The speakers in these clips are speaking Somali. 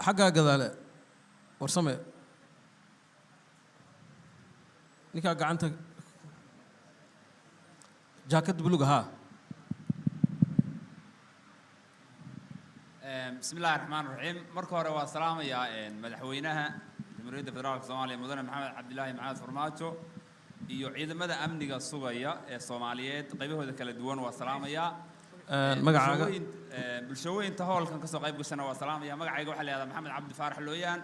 حاجة قذالة ورسمة نيكا قعنتك جاكيت بلوغها بسم الله الرحمن الرحيم marka hore waa salaamaya madaxweynaha jamhuuriyadda federaalka Soomaaliya mudane maxamed cabdilaahi maxamed farmaajo iyo ciidamada amniga sugaya ee Soomaaliyeed qaybahooda kala duwan waa salaamaya magacaaga bulshooyinta howlkan ka soo qayb gashay waa salaamaya magacayga waxa la yiraahdaa maxamed cabdi faarax looyaan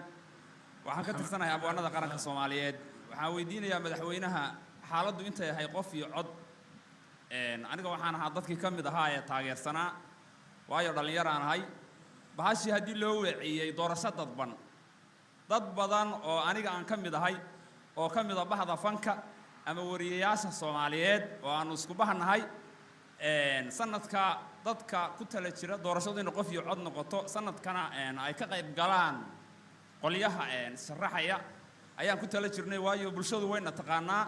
waxaan ka tirsanahay abwaanada qaranka Soomaaliyeed waxaan weydiinayaa madaxweynaha xaaladdu intay yahay qof iyo cod aniga waxaan ahaa dadkii ka mid ahaa ee taageersanaa waayo dhalinyaro aan ahay bahashii haddii loo weeciyey doorasho dadban dad badan oo aniga aan ka mid ahay oo ka mid ah bahda fanka ama wariyayaasha Soomaaliyeed oo aan isku bahanahay sanadka dadka ku tala jira doorashadu in qof iyo cod noqoto sanadkana ay ka qayb galaan qolyaha sharaxaya ayaan ku tala jirnay waayo bulshadu wayna taqaanaa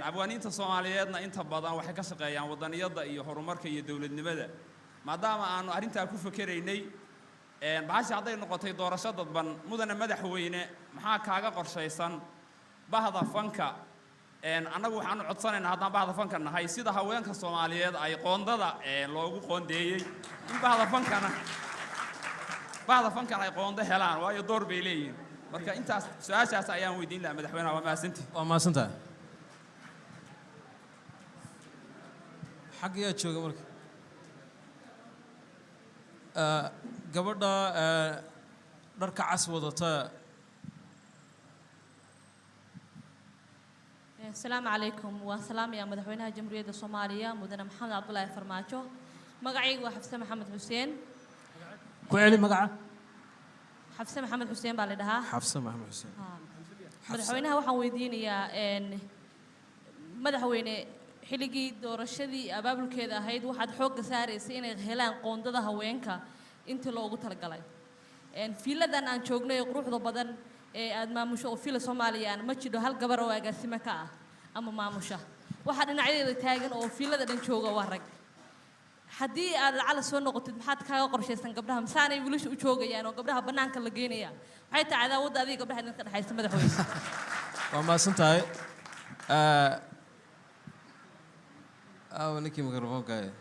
abwaaniinta Soomaaliyeedna inta badan waxay ka shaqeeyaan wadaniyada iyo horumarka iyo dawladnimada maadaama aanu arinta ku fakaraynay bahasha haday noqotay doorasho dadban mudane madaxweyne maxaa kaaga qorshaysan bahda fanka anagu waxaan codsanaynaa haddaan bahda fanka nahay sida haweenka Soomaaliyeed ay qoondada loogu qoondeeyay in bahda fankana ay qoonda helaan waayo door bay leeyihiin marka intaas su'aashaas ayaan weydiin lahaa madaxweynaha waa maasantii xaqiya jooga marka gabadha dharka cas wadata السلام عليكم والسلام يا مدحوينها جمهورية الصومالية مدن محمد عبد الله فرماجو مقعي وحفصة محمد حسين كويلي مقعة حفصة محمد حسين بالدها حفصة محمد حسين مدحوينها وحن ويدين يا إن مدحوينه حلقي دور الشذي أبابل كذا هيد واحد حق ساري سين هلان قوندها هوينكا أنت لو قلت لقلاي إن في لدن أن شغله يروح ضبطن ما مشوا في الصومالية ما تشدوا هالجبر وجسمك أما ما مشى واحد نعيد تاجن أو في لدن شوجا ورق حدي على سنة قلت محط كذا قرشة سن قبلها مسانة يقولش وشوجا يعني وقبلها بنان كلا جينيا هاي تعذا وده ذي قبلها نكتر حيث ماذا هو وما سنتهاي نكي مكرفون كاي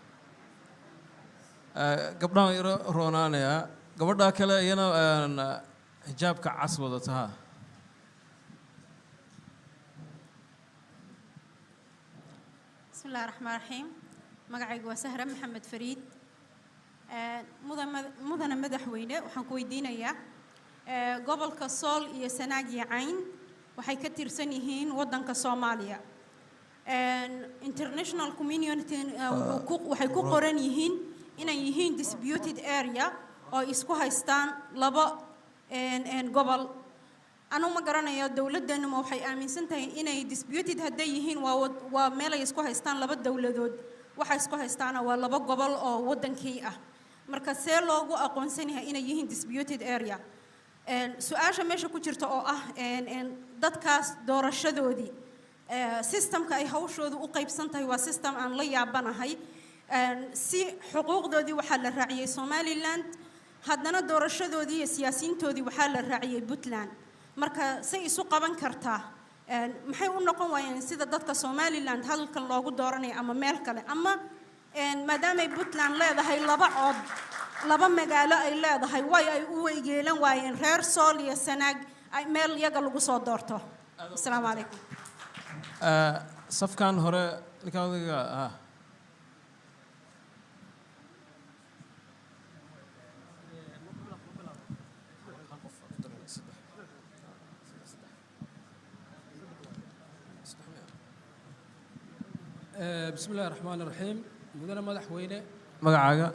قبلها يرونانيا قبلها كلا ينا حجابك عصبتها بسم الله الرحمن الرحيم مقعي وسهرة محمد فريد مدن مدحوينه وحن كويدين إياه قبل كسول يسناجي عين وحي كتير سنين ودن كصوماليا international community وحي كقرن يهين إن يهين disputed area أو إسكو هايستان لبا قبل أنا ما قرأنا يا دولة دنا ما وحي آمن سنتين إنه disputed هديهين وملا يسكو هايستان لبا الدولة دود وحي يسكو هايستان ولا بق قبل أو ودن كيئة مركز سيلوجو أقون سنها إنه يهين disputed area سؤال شمشة كتير أو دتكاس دور الشذودي system كأي هوشود وقيب سنتي وسيستم أن لا يعبنا هاي سي حقوق دودي وحل الرعية سومالي لاند هادنا doorashadoodii siyaasiintoodii waxaa la raaciyay Puntland marka say isu qaban kartaa maxay u noqon waayeen sida dadka Somaliland halkan loogu dooranay ama meel kale ama maadaama ay Puntland leedahay laba magaalo ay leedahay way ay u yeelan waayeen reer Sool iyo Sanaag ay meel iyaga lagu soo doorto assalaamu alaykum safkan hore ninka بسم الله الرحمن الرحيم مدن مدحوينه مقعاga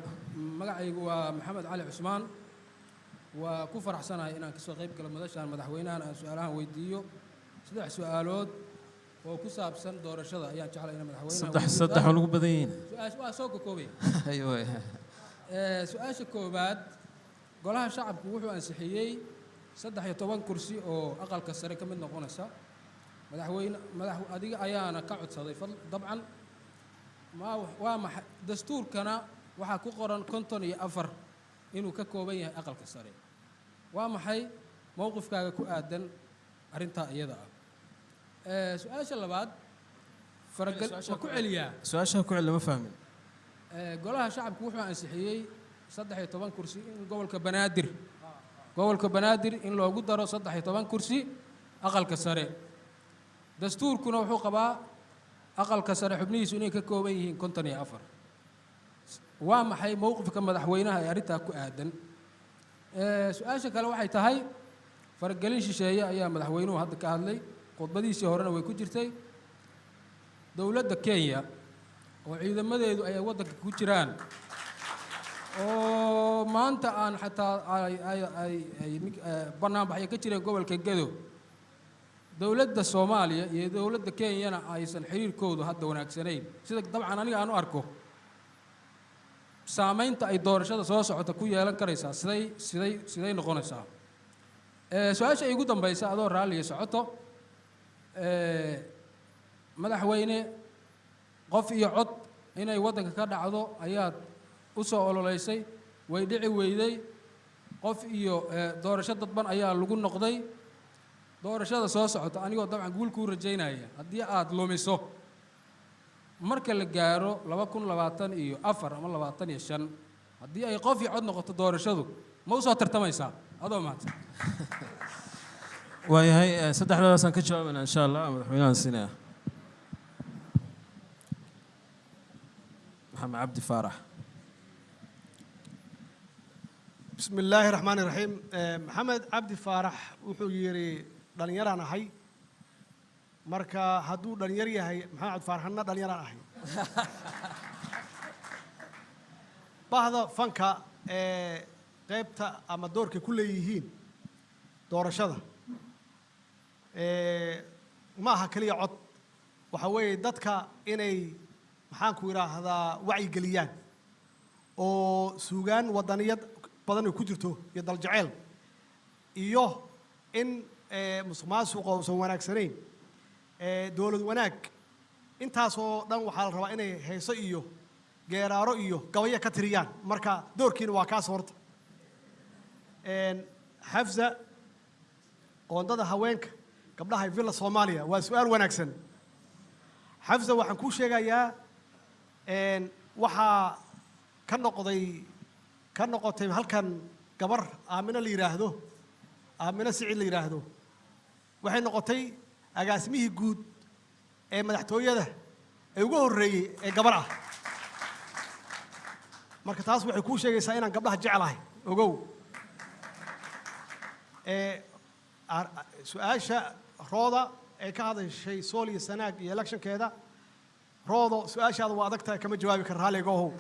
magacaygu waa maxamed cali cusmaan waa ku faraxsanahay inaan kasoo qayb galo madashaan madaxweynahan aan su'aalahan weydiiyo saddex su'aalood oo ku saabsan doorashada ayaan jeclahay in madaxweynaha saddex ugu badan yihiin waa soo koobay ayuu su'aasha koobaad golaha shacabku wuxuu ansixiyay 13 kursi oo aqalka sare ka mid noqonaysa madaxweyne adiga ayaana ka codsaday dabcan waa dastuurkana waxaa ku qoran 54 inuu ka kooban yahay aqalka sare waa maxay mowqifkaaga ku aadan arrintaa iyada ah su-aasha labaad faragal ku celiyaa su-aasha ku celi ma fahmin golaha shacabku wuxuu ansixiyey 13 kursi in gobolka banaadir in loogu daro 13 kursi aqalka sare dastuurkuna wuxuu qabaa aqalka sare xubnihiisu inay ka kooban yihiin 54 waa maxay mowqifka madaxweynaha ee arrintaa ku aadan su-aasha kale waxay tahay faragelin shisheeye ayaa madaxweynuhu hadda ka hadlay khudbadiisii horena way ku jirtay dowladda Kenya oo ciidamadeedu ay waddanka ku jiraan oo maanta aan xataa ay banaanbaxyo ka jireen gobolka Gedo dowladda Soomaaliya iyo dowladda Kenyana aysan xiriirkoodu hadda wanaagsanayn sida dabcan aniga aan u arko saamaynta ay doorashada soo socota ku yeelan karaysaa siday noqonaysaa su-aasha ugu dambaysa adoo raalliga socoto madaxweyne qof iyo cod inay waddanka ka dhacdo ayaad u soo ololeysay way dhici weyday qof iyo doorasho dadban ayaa lagu noqday doorashada soo socota anigoo dabcan guul kuu rajaynaya haddii aad lumiso marka la gaaro 2024 ama 25 haddii ay qof iyo cod noqoto doorashadu ma u soo tartamaysaa adoo mahadsan waayahay saddexdaasaan ka jawaabayna insha allah madaxweynahan sinaya محمد عبد فارح بسم الله الرحمن الرحيم محمد عبد فارح wuxuu yiri dhalinyaraan ahay marka haduu dhalinyar yahay maxamed عبد فارحna dhalinyaraan ahay bahda fanka qaybta ama doorka ku leeyihiin doorashada ma aha kaliya cod waxa weeye dadka inay maxaan ku yiraahdaa wacyi geliyaan oo suugaan wadaniyad badan ay ku jirto iyo dal jaceyl iyo in musuqmaasuqa oo wanaagsanayn dawlad wanaag intaas oo dhan waxa la rabaa inay heeso iyo geeraaro iyo gabayo ka tiriyaan marka doorkiina waa kaas horta xafza qoondada haweenka gabdhaha villa Soomaaliya waa su'aal wanaagsan xafza waxaan ku sheegayaa waxaa ka noqotay halkan gabar aamina la yiraahdo aamina sicid la yiraahdo waxay noqotay agaasimihii guud ee madaxtooyada ee ugu horeeyay ee gabar ah marka taas waxay ku sheegaysaa inaan gabdhaha jecelahay ogow su'aasha rooda ee ka hadashay Sooliya Sanaag iyo electionkeeda roodo su'aashaada waa adagtahay kama jawaabi kar raaligow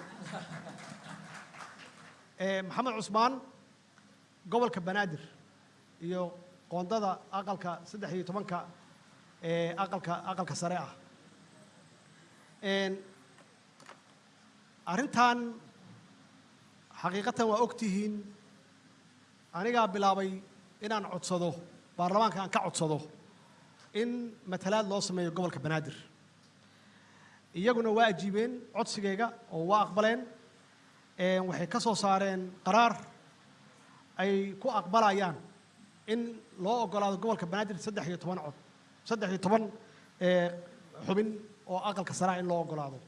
maxamed cusmaan gobolka banaadir iyo qoondada aqalka 13ka aqalka sare ah arrintan xaqiiqatan waa ogtihiin aniga bilaabay inaan codsado baarlamaanka aan ka codsado in matalaad loo sameeyo gobolka banaadir iyaguna waa ajiibeen codsigayga oo waa aqbaleen waxay ka soo saareen qaraar ay ku aqbalayaan in loo ogolaado gobolka banaadir 13 cod 13 xubin oo aqalka sare in loo ogolaado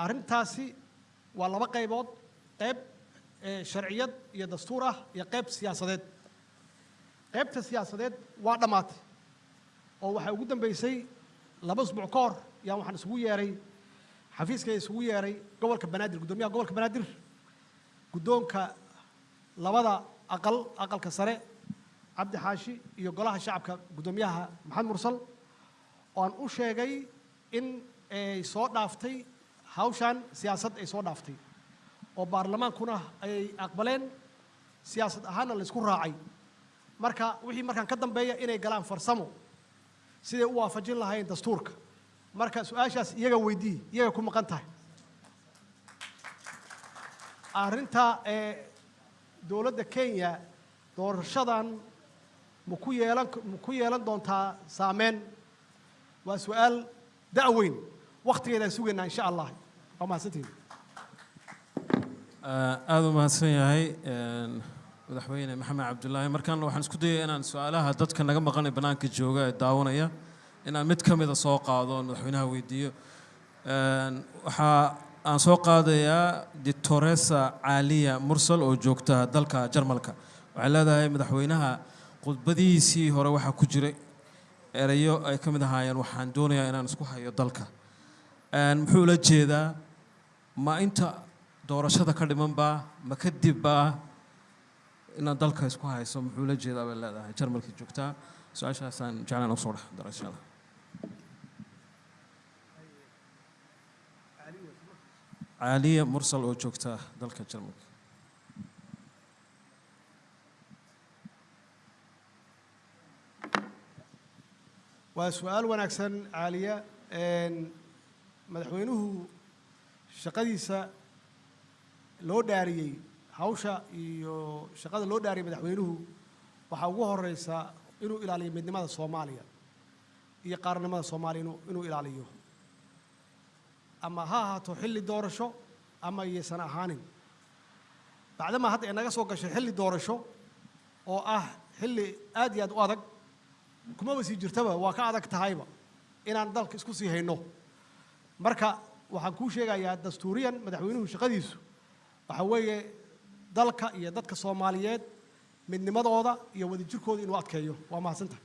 arrintaasi waa laba qaybood qayb sharciyad iyo dastuur ah iyo qayb siyaasadeed qaybta siyaasadeed waa dhamaatay oo waxa ugu dambeysay 2 usbuuc ka hor yaa waxaan isugu yeeray xafiiska isugu yeeray gobolka banaadir gudoomiyaha gobolka banaadir gudoonka labada aqalka sare cabdi xaashi iyo golaha shacabka gudoomiyaha maxamed mursal oo aan u sheegay in ay soo dhaaftay hawshan siyaasad ay soo dhaaftay oo baarlamaankuna ay aqbaleen siyaasad ahaana la isku raacay marka wixii markaan ka dambeeya inay galaan farsamo sidee u waafajin lahayn dastuurka marka su'aashaas iyaga weydii iyaga ku maqan tahay arrinta dawladda Kenya doorashadan ma ku yeelan doontaa saameyn waa su'aal da'weyn waqtigeeda sugeynaa insha Allah waa mahadsantihiin aad u mahadsan yahay madaxweyne maxamed cabdulaahi markaan waxaan isku dayay inaan su-aalaha dadka naga maqan ee bannaanka jooga ee daawanaya inaan mid ka mida soo qaado oon madaxweynaha weydiiyo waxaa aan soo qaadayaa doctoresa caaliya mursal oo joogta dalka jarmalka waxay leedahay madaxweynaha khudbadihiisii hore waxaa ku jiray erayo ay ka mid ahaayeen waxaan doonayaa inaan isku hayo dalka muxuu la jeedaa ma inta doorashada ka dhiman baa ma kadib baa inaad dalka isku hayso muxuu la jeedaa bay leedahay jarmalkii joogtaa su-aashaasaan jeclaan usoo dhex dara insha allah caaliya mursal oo joogta dalka jarmalka waa su-aal wanaagsan caaliya madaxweynuhu shaqadiisa loo dhaariyey hawsha iyo shaqada loo dhaariyey madaxweynuhu waxaa ugu horeysa inuu ilaaliyo midnimada soomaaliya iyo qaarnimada soomaaliya inuu ilaaliyo ama ha ahaato xilli doorasho ama iyaysan ahaanin bacdamaa hadda inaga soo gashay xilli doorasho oo ah xilli aad iyo aad u adag kumaba sii jirtaba waa ka adag tahayba inaan dalka isku sii hayno marka waxaan kuu sheegayaa dastuuriyan madaxweynuhu shaqadiisu waxa weeye dalka iyo dadka soomaaliyeed midnimadooda iyo wadajirkooda inuu adkeeyo waa mahadsantahay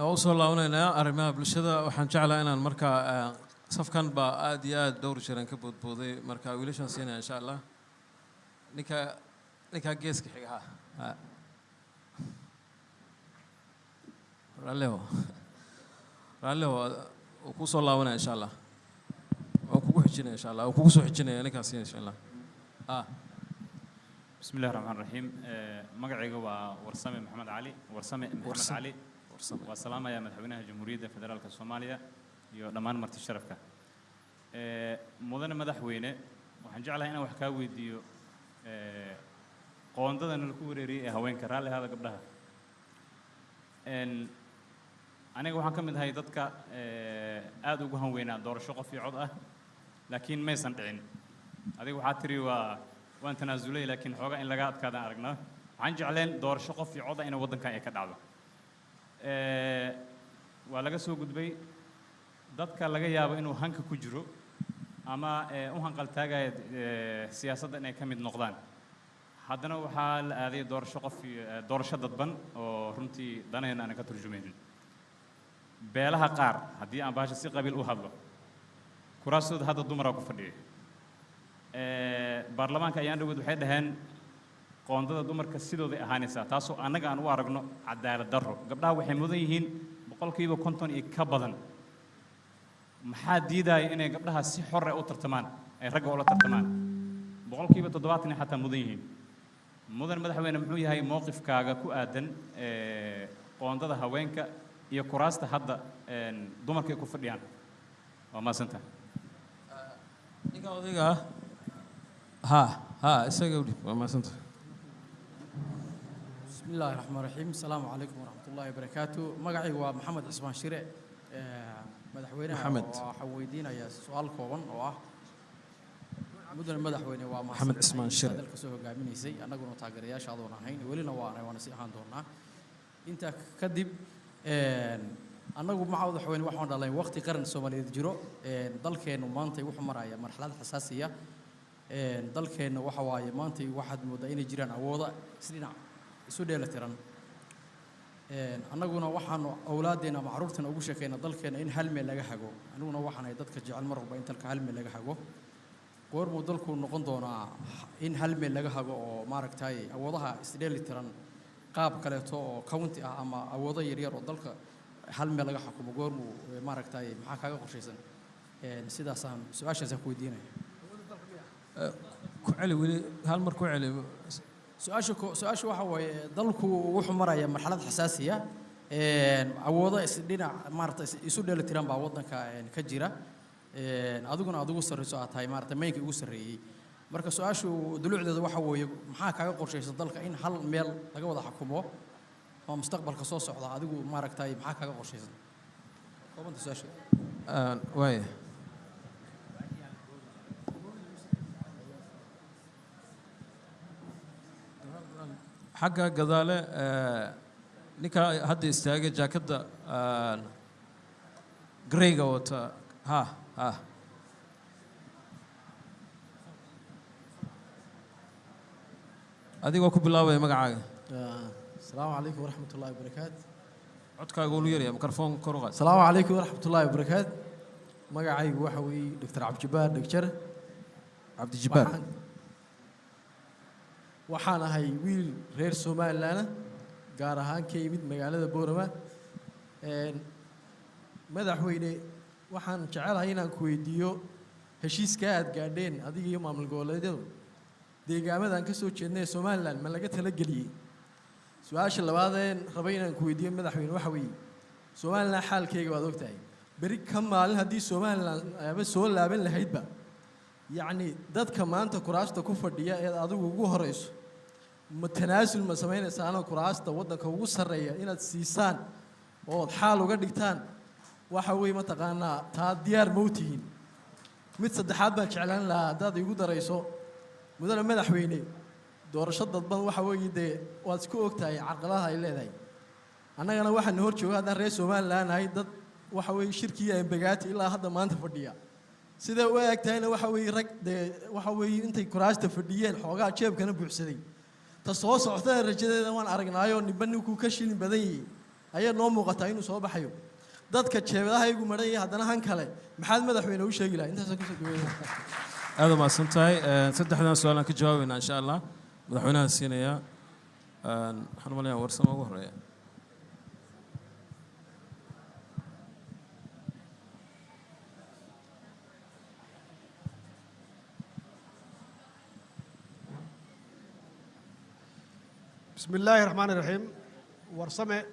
oo usoo laabanaynaa arrimaha bulshada waxaan jeclaa inaan markaa safkan baa aad iyo aad dhowr jeeran ka boodbooday marka wiilashaan siinaya insha allah ninkaa geeska xiga ha raalliho wuu kuu soo laabanaya insha allah waan kugu xijinaya insha allah waan kugu soo xijinaya ninkaas siin insha allah بسم الله الرحمن الرحيم مقعي ورسمي محمد علي ورسمي محمد علي والسلام يا مدحوينها جمهورية فدرالك الصومالية يو دمان مرتي الشرفك مدن مدحوينه وحنجعلها هنا وحكاوي ديو قوانتنا الكوري هوين كرالي هذا قبلها ان أنا waxaan ka mid ahay dadka aad ugu hanweynaa doorasho qof iyo cod ah laakiin ma aysan dhicin adiga waxaa tiri waan tanaasulay laakiin xoogaa in laga adkaadaan aragnaa waxaan jecleen doorasho qof iyo cod ah in waddankan ay ka dhacdo waa laga soo gudbay dadka laga yaabo inuu hanka ku jiro ama u hanqaltaagaya siyaasadda inay ka mid noqdaan haddana waxaa la aaday doorasho dadban oo runtii danaheena aanan ka turjumaynin beelaha qaar haddii aan bahasha si qabiil u hadlo kuraastooda hadda dumaraa ku fadhiya baarlamaanka ayaan dhaweyd waxay dhaheen qoondada dumarka sidooday ahaanaysaa taasoo annaga aan u aragno cadaalad darro gabdhaha waxay mudan yihiin boqolkiiba 50 iyo ka badan maxaa diidaya inay gabdhaha si xor ah u tartamaan ay ragga ula tartamaan boqolkiiba 70 xataa mudan yihiin mudan madaxweyne muxuu yahay mowqifkaaga ku aadan qoondada haweenka iyo kuraasta hadda dumarka ay ku fadhiyaan waa maasanta ninka odayga ha isaga udhib waa maasanta بسم الله الرحمن الرحيم السلام عليكم ورحمة الله وبركاته مقعي ومحمد عثمان شرع مدحوينه وحويدين يا سؤال كوبان مدن مدحوينه محمد عثمان شرع dalka soo hogaaminaysay anaguna taageerayaashaadoo ahayn welina waana si ahaan doonaa inta kadib anagu madaxweyne waxaan dhalay waqti qaran Soomaaliyeed jiro dalkeenu maanta wuxuu maraya marxalad xasaasiya dalkeenu waxa waaye maanta waxaad moodaa inay jiraan awooda isdhinac isu dheelatiran annaguna waxaan awlaadeena macruurtana ugu sheekayna dalkeena in hal meel laga hago aniguna waxaan ay dadka jecel mar walba in dalka hal meel laga hago goormuu dalku noqon doonaa in hal meel laga hago oo maaragtay awoodaha isdheelitiran qaab kaleeto oo county ah ama awoodo yaryar oo dalka hal meel laga xukumo goormuu maaragtay maxaa kaaga qorshaysan sidaasaan su-aashaasaan ku weydiinaya ku celi weli hal mar ku celi su-aasha waxa waaye dalku wuxuu maraya marxalad xasaasiya awoodo isdhinac maaragtay isu dheelitiran baa waddanka ka jira adiguna aad ugu sarreyso aad tahay maaragtay maynka ugu sarreeyey marka su-aashu dulucdeeda waxa weeye maxaa kaaga qorshaysan dalka in hal meel laga wada xukumo oo mustaqbalka soo socda adigu maaragtay maxaa kaaga qorshaysan koobanta su-aasha waaya حقا قذالة نكا هدي استاجة جاكدا غريغا وتا ها أديك وكو بالله مقعاga السلام عليكم ورحمة الله وبركاته. codkaaga uu yar yahay microphone kor u qaad. السلام عليكم ورحمة الله وبركاته. مقعاي waxa weey دكتور عبد الجبار دكتور عبد الجبار. waxaan ahay wiil reer Soomaaliland gaar ahaan ka yimid magaalada Boorama. madaxweyne waxaan jecelahay inaan ku weydiiyo heshiiska aad gaadheen adiga iyo maamul goboleedyadu deegaamadan ka soo jeednay Soomaaliland ma laga tala geliyay su'aasha labaad ee rabay inaan ku weydiiyo madaxweyne waxa weeye Soomaaliland xaalkeega waad ogtahay bari ka maalin haddii Soomaaliland ayba soo laaban lahaydba yacni dadka maanta kuraasta ku fadhiya ee adigu ugu horeyso ma tanaasul ma sameynaysaa kuraasta waddanka ugu sarreeya inaad siisaan oo xaal uga dhigtaan waxa weeye ma taqaanaa taa diyaar ma u tihiin mid saddexaad baan jeclaan lahaa haddaad igu darayso mudane madaxweyne doorasho dadban waxa weeye dee waad isku ogtahay carqaladaha ay leedahay annagana waxaan hor joogaa haddaan reer Soomaaliland ahay dad waxa weeye shirkiga embagaati ilaa hadda maanta fadhiya sida u eegtayna waxa weeye rag dee waxa weeye intay kuraasta fadhiyeen xoogaa jeebkana buuxsaday ta soo socota rajadeeda waan aragnaayo nibanku ka shilin badan yahay ayaa noo muuqata inuu soo baxayo dadka jeebadaha igu maray haddana han kale maxaad madaxweyne u sheegi lahaa intaas ku soo dhaweeyay aad ma santahay saddexdan su'aal aan ka jawaabayna insha Allah madaxweynaha siinaya waxaan umaleeyaa warsamo ugu horeeya بسم الله الرحمن الرحيم ورسمه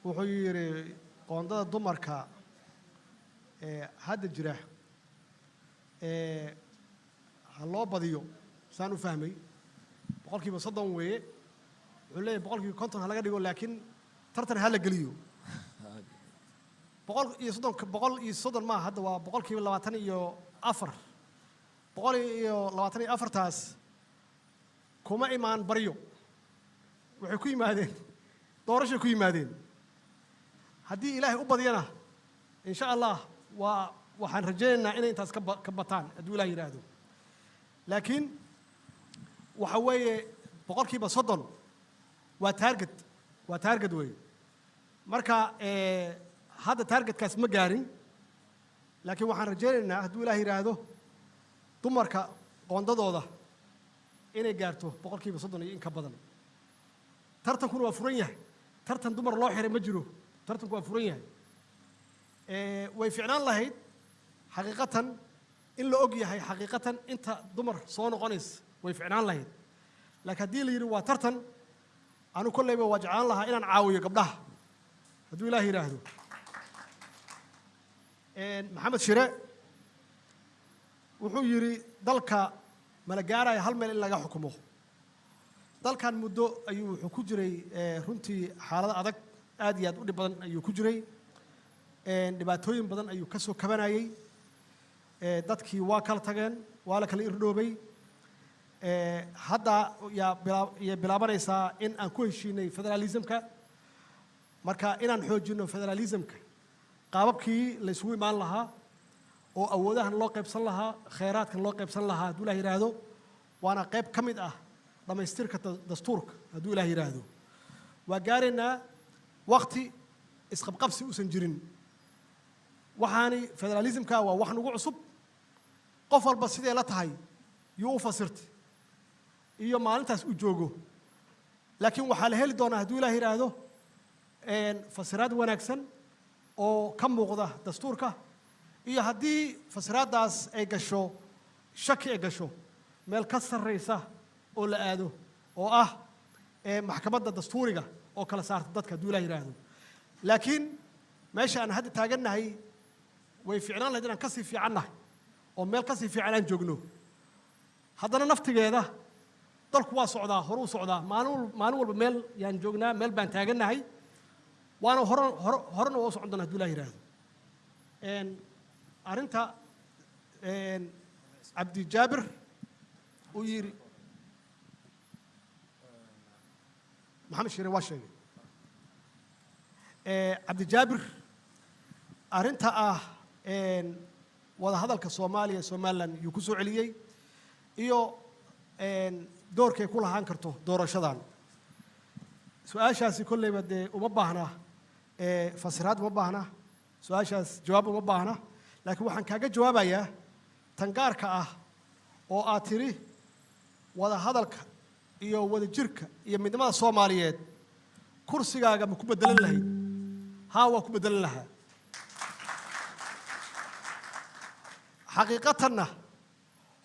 وحيري قوندada dumarka hadda jira ha loo badiyo saan u fahmay boqolkiiba 30 weeye wuxuu leeyahay boqolkiiba 50 ha laga dhigo laakiin tartan ha la geliyo boqol iyo 30 ma hadda waa boqolkiiba 24 24 taas kuma imaan baryo waxay ku yimaadeen doorasho ku yimaadeen haddii ilaahay u badiyana insha Allah waxaan rajaynaynaa inay intaas ka bataan hadduu ilaahay yiraahdo laakiin waxa weeye boqolkiiba 30 waa target weeye marka hadda targetkaas ma gaarin laakiin waxaan rajaynaynaa hadduu ilaahay yiraahdo dumarka qoondadooda inay gaarto boqolkiiba 30 iyo in ka badan tartankuna waa furan yahay tartan dumar loo xiray ma jiro tartanku waa furan yahay way fiicnaan lahayd xaqiiqatan in la og yahay xaqiiqatan inta dumar soo noqonaysa way fiicnaan lahayd laakiin haddii la yidhi waa tartan anu kolleyba waa jeclaan lahaa inaan caawiyo gabdhaha hadduu ilaah yidhaahdo maxamed shire wuxuu yidhi dalka mala gaaraya hal meel in laga xukumo dalkan muddo ayuu wuxuu ku jiray runtii xaalado adag aad iyo aad u dhib badan ayuu ku jiray dhibaatooyin badan ayuu ka soo kabanayay dadkii waa kala tageen waa la kala irdhoobay hadda yaa bilaabanaysaa in aan ku heshiinay federalismka marka inaan xoojino federalismka qaababkii la isugu imaan lahaa oo awoodahan loo qaybsan lahaa khayraadkan loo qaybsan lahaa hadduu ilaah yidhaahdo waana qayb ka mid ah dhammaystirka dastuurka hadduu ilaah yidhaahdo waa gaaraynaa waqti isqabqabsi uusan jirin waxaani federalismka waa wax nagu cusub qof walba sidee la tahay yuu u fasirtay iyo maalintaas uu joogo laakiin waxaa la heli doonaa hadduu ilaah yidhaahdo fasiraad wanaagsan oo ka muuqda dastuurka iyo haddii fasiraaddaas ay gasho shaki ay gasho meel ka sarraysa oo la aado oo ah maxkamadda dastuuriga oo kala saarta dadka hadduu ilaah yidhaahdo laakiin meesha aan hadda taagannahay way fiicnaan lahayd inaan kasii fiicannahay oo meel kasii fiican aan joogno haddana naftigeeda dalku waa socdaa horuu socdaa maalin walba meel yaan joognaa meel baan taagannahay waana horena waa u socon doona hadduu ilaah yidhaahdo arrinta cabdi jaabir uu yidhi maxamed shiire waa sheegay cabdijaabir arrinta ah wada hadalka soomaaliya somaliland yuu ku soo celiyey iyo doorkay ku lahaan karto doorashadan su-aashaasi kolleyba dee uma baahna fasiraad uma baahna su-aashaas jawaab uma baahna laakiin waxaan kaaga jawaabayaa tan gaarka ah oo aad tiri wada hadalka iyo wada jirka iyo midnimada soomaaliyeed kursigaaga ma ku bedelan lahayd haa waa ku bedelan lahaa xaqiiqatanna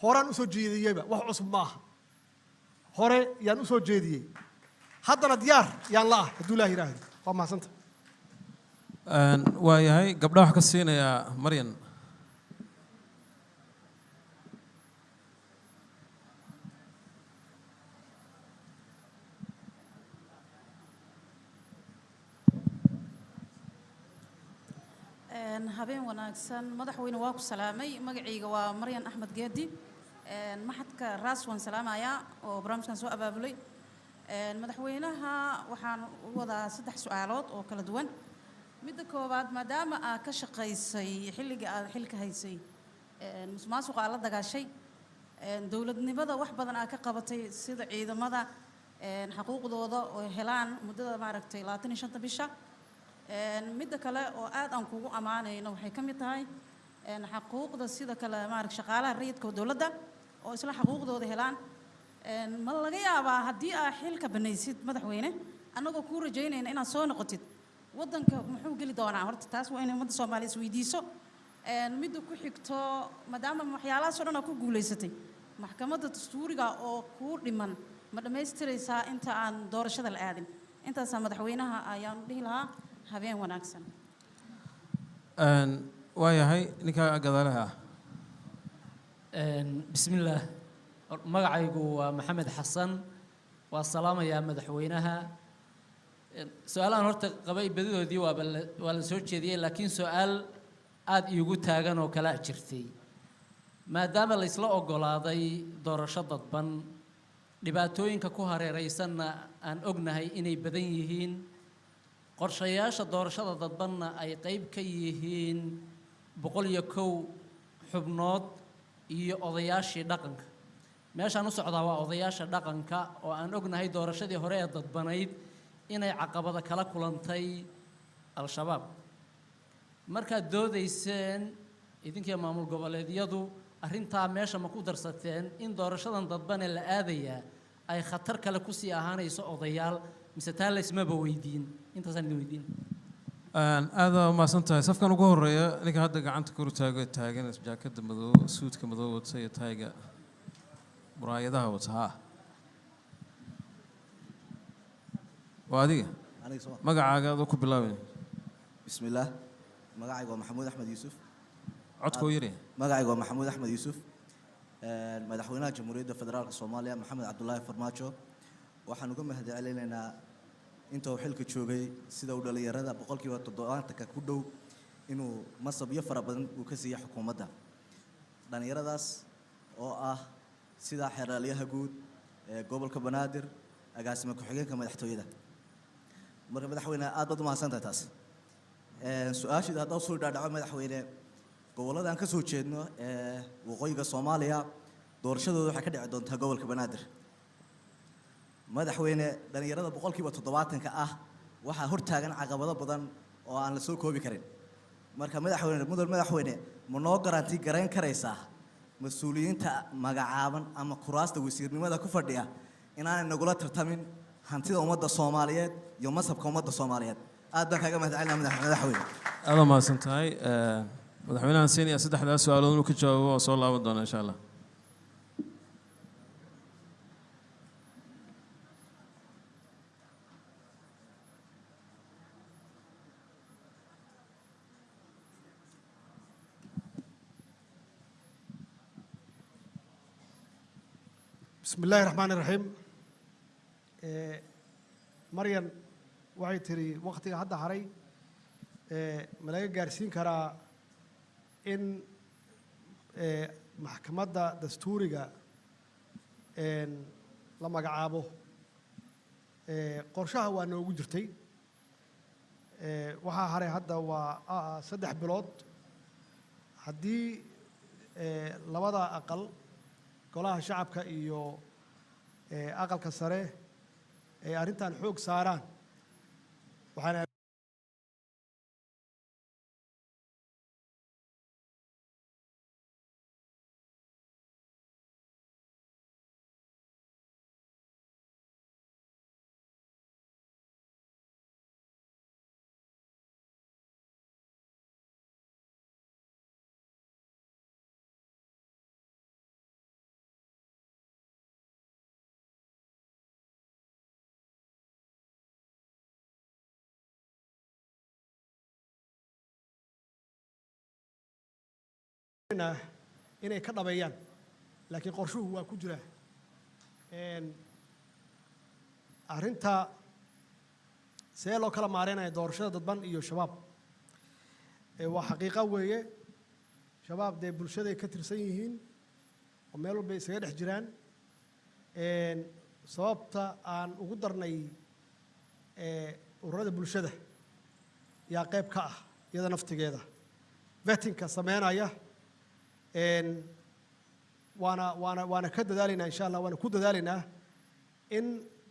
horaan usoo jeediyeyba wax cusub ma aha hore yaan usoo jeediyey haddana diyaar yaan la ah hadduu ilaah yidhaahdo waa mahadsanta waa yahay gabdha wax ka siinayaa maryan habeen wanaagsan madaxweyne waa ku salaamay magacayga waa maryan axmed geedi maxadka raas waan salaamayaa oo barnaamijkan soo abaabulay madaxweynaha waxaan u wadaa 3 su'aalood oo kala duwan midda koowaad maadaama aad ka shaqaysay xilliga aad xilka haysay musuqmaasuqa aad la dagaashay dowladnimada wax badan aad ka qabatay sida ciidamada xuquuqdooda oo helaan muddada maaragtay 25 bisha midda kale oo aad aan kugu amaanayno waxay ka mid tahay xuquuqda sida kale maaragtay shaqaalaha rayidka dowladda oo isla xuquuqdooda helaan ma laga yaabaa haddii aad xilka banaysid madaxweyne annagoo kuu rajaynayna inaad soo noqotid waddanka muxuu geli doonaa horta taas waa inay ummadda soomaaliya isweydiiso midda ku xigto maadaama waxyaalahaas oo dhan aad ku guulaysatay maxkamadda dastuuriga oo kuu dhiman ma dhammaystiraysaa inta aan doorashada la aadin intaasaa madaxweynaha ayaan dhihi lahaa habeen wanaagsan waa yahay ninka gadaalaha bismillaah magacaygu waa maxamed xasan waa salaamayaa madaxweynaha su-aalahan horta qabay badidoodii waa la soo jeediyey laakiin su-aal aada iigu taagan oo kala jirtay maadaama la isla oggolaaday doorasho dadban dhibaatooyinka ku hareeraysanna aan ognahay inay badan yihiin qorshayaasha doorashada dadbanna ay qayb ka yihiin 101 xubnood iyo odayaashii dhaqanka meeshaan u socdaa waa odayaasha dhaqanka oo aan ognahay doorashadii hore ee dadbanayd inay caqabada kala kulantay al-shabaab markaad doodayseen idinkii maamul goboleedyadu arrintaa meesha ma ku darsateen in doorashadan dadbane la aadayaa ay khatar kale kusii ahaanayso odayaal mise taa laysmaba weydiin intaasaan idin weydiin aada umahadsan tahay safkan ugu horeeya ninka hadda gacanta kor taagan jaakada madow suudka madow wata iyo taayga muraayadaha wata haa waa adiga magacaaga adoo ku bilaabay bismillaah magacayga waa maxamuud axmed yuusuf codkoo yari magacayga waa maxamuud axmed yuusuf madaxweynaha jamhuuriyadda federaalka soomaaliya maxamed cabdulaahi farmaajo waxaan uga mahadcelinaynaa inta uu xilka joogay sida uu dhalinyarada 70% ku dhow inuu masabyo fara badan uu ka siiyay xukuumadda dhalinyaradaas oo ah sida xeeralyaha guud ee gobolka banaadir agaasima ku-xigeenka madaxtooyada marka madaxweyne aad baad u mahadsantahay taas su-aashida haddaa usoo dhaadhaco madaxweyne gobollada aan ka soo jeedno ee waqooyiga soomaaliya doorashadooda waxay ka dhici doontaa gobolka banaadir madaxweyne dhalinyarada 70% ah waxaa hortaagan caqabado badan oo aan la soo koobi karin marka madaxweyne ma noo garanti garayn karaysaa mas-uuliyiinta magacaaban ama kuraasta wasiirnimada ku fadhiya inaanay nagula tartamin hantida ummadda soomaaliyeed iyo masabka ummadda soomaaliyeed aad baan kaaga mahadcelinaa madaxweyne aada mahadsan tahay madaxweynahan siinaya 3 su'aalood inuu ka jawaabo oo soo laaban doona insha allah بسم الله الرحمن الرحيم مريم waxay tiri waqtiga hadda haray ma laga gaarsiin karaa in maxkamadda dastuuriga la magacaabo qorshaha waa noogu jirtay waxaa haray hadda waa 3 bilood haddii labada aqal golaha shacabka iyo aqalka sare ay arrintan xoog saaraan waxaan inay ka dhabeeyaan laakiin qorshuhu waa ku jira arrinta see loo kala maareynaya doorashada dadban iyo shabaab waa xaqiiqo weeye shabaab dee bulshaday ka tirsan yihiin oo meel walba isaga dhex jiraan sababta aan ugu darnay ururada bulshada yaa qayb ka ah iyada naftigeeda vettingka sameynaya waana ka dadaalaynaa insha allah waana ku dadaalaynaa in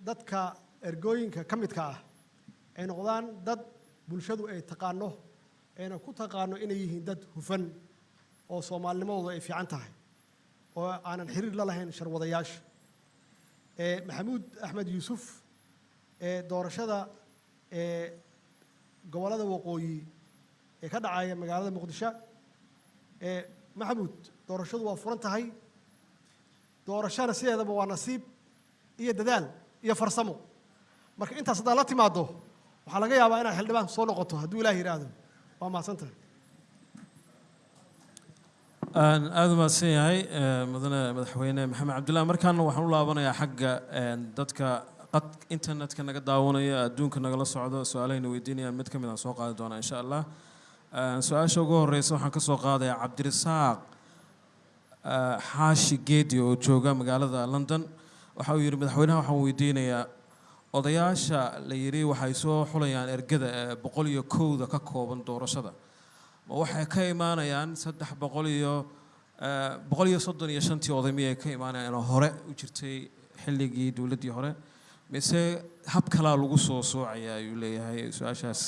dadka ergooyinka ka midka ah ay noqdaan dad bulshadu ay taqaano ayna ku taqaano inay yihiin dad hufan oo soomaalinimadooda ay fiican tahay oo aanan xiriir la lahayn sharwadayaasha maxamuud axmed yuusuf doorashada gobollada waqooyi ee ka dhacaya magaalada muqdisho maxamuud doorashadu waa furan tahay doorashana sideedaba waa nasiib iyo dadaal iyo farsamo marka intaas haddaad la timaaddo waxaa laga yaabaa inaad xildhibaan soo noqoto hadduu ilaah yidhaahdo waa mahadsantahay aad u mahadsan yahay mudane madaxweyne maxamed cabdullaahi markaana waxaan u laabanayaa xagga dadka qad internetka naga daawanaya adduunka nagala socdo su-aalahayna weydiinayaan mid ka mid aan soo qaadi doonaa insha allah su-aasha ugu horeysa waxaan ka soo qaadayaa cabdirasaaq xaashi geedi oo jooga magaalada london waxa uu yidhi madaxweynaha waxaan weydiinayaa odayaasha la yidhi waxay soo xulayaan ergada 101 ka kooban doorashada ma waxay ka imaanayaan 335 oday miyay ka imaanayaan oo hore u jirtay xilligii dowladdii hore mise hab kalaa lagu soo soocaya ayuu leeyahay su-aashaas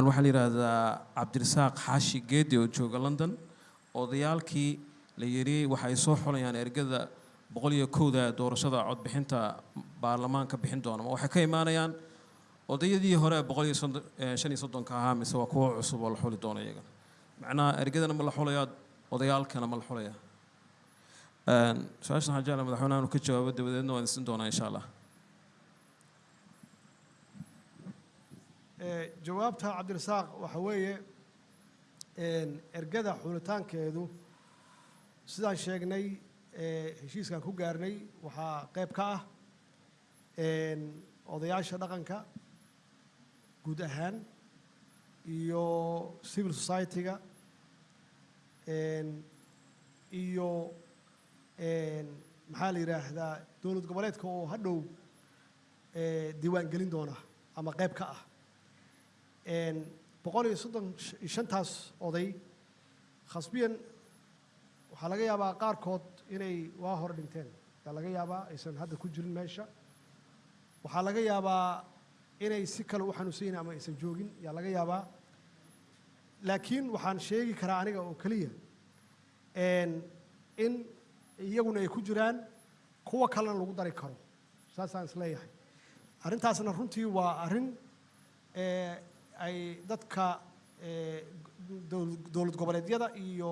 waxaa la yidhaahdaa cabdirasaaq xaashi geedi oo jooga london odayaalkii la yidhi waxay soo xulayaan ergada 101 doorashada codbixinta baarlamaanka bixin doona ma waxay ka imaanayaan odayadii hore 135 ahaa mise waa kuwo cusub oo la xuli doona iyaga macnaha ergadana ma la xulayaa odayaalkana ma la xulayaa su-aashan waxaan jeclaa madaxweynaha inuu ka jawaabo dabadeedna waan isin doonaa insha allah jawaabta cabdirasaaq waxa weeye ergada xulitaankeedu sidaan sheegnay heshiiskan ku gaarnay waxaa qayb ka ah odayaasha dhaqanka guud ahaan iyo civil society-ga iyo maxaa la yidhaahdaa dowlad goboleedka oo hadhow diiwaan gelin doona ama qayb ka ah 135taas oday khasbiyan waxaa laga yaabaa qaarkood inay waa hor dhinteen yaa laga yaabaa aysan hadda ku jirin meesha waxaa laga yaabaa inay si kale u xanuunsan yihiin ama aysan joogin yaa laga yaabaa laakiin waxaan sheegi karaa aniga oo keliya in iyaguna ay ku jiraan kuwa kalena lagu dari karo saasaan isleeyahay arrintaasna runtii waa arrin ay dadka dowlad goboleedyada iyo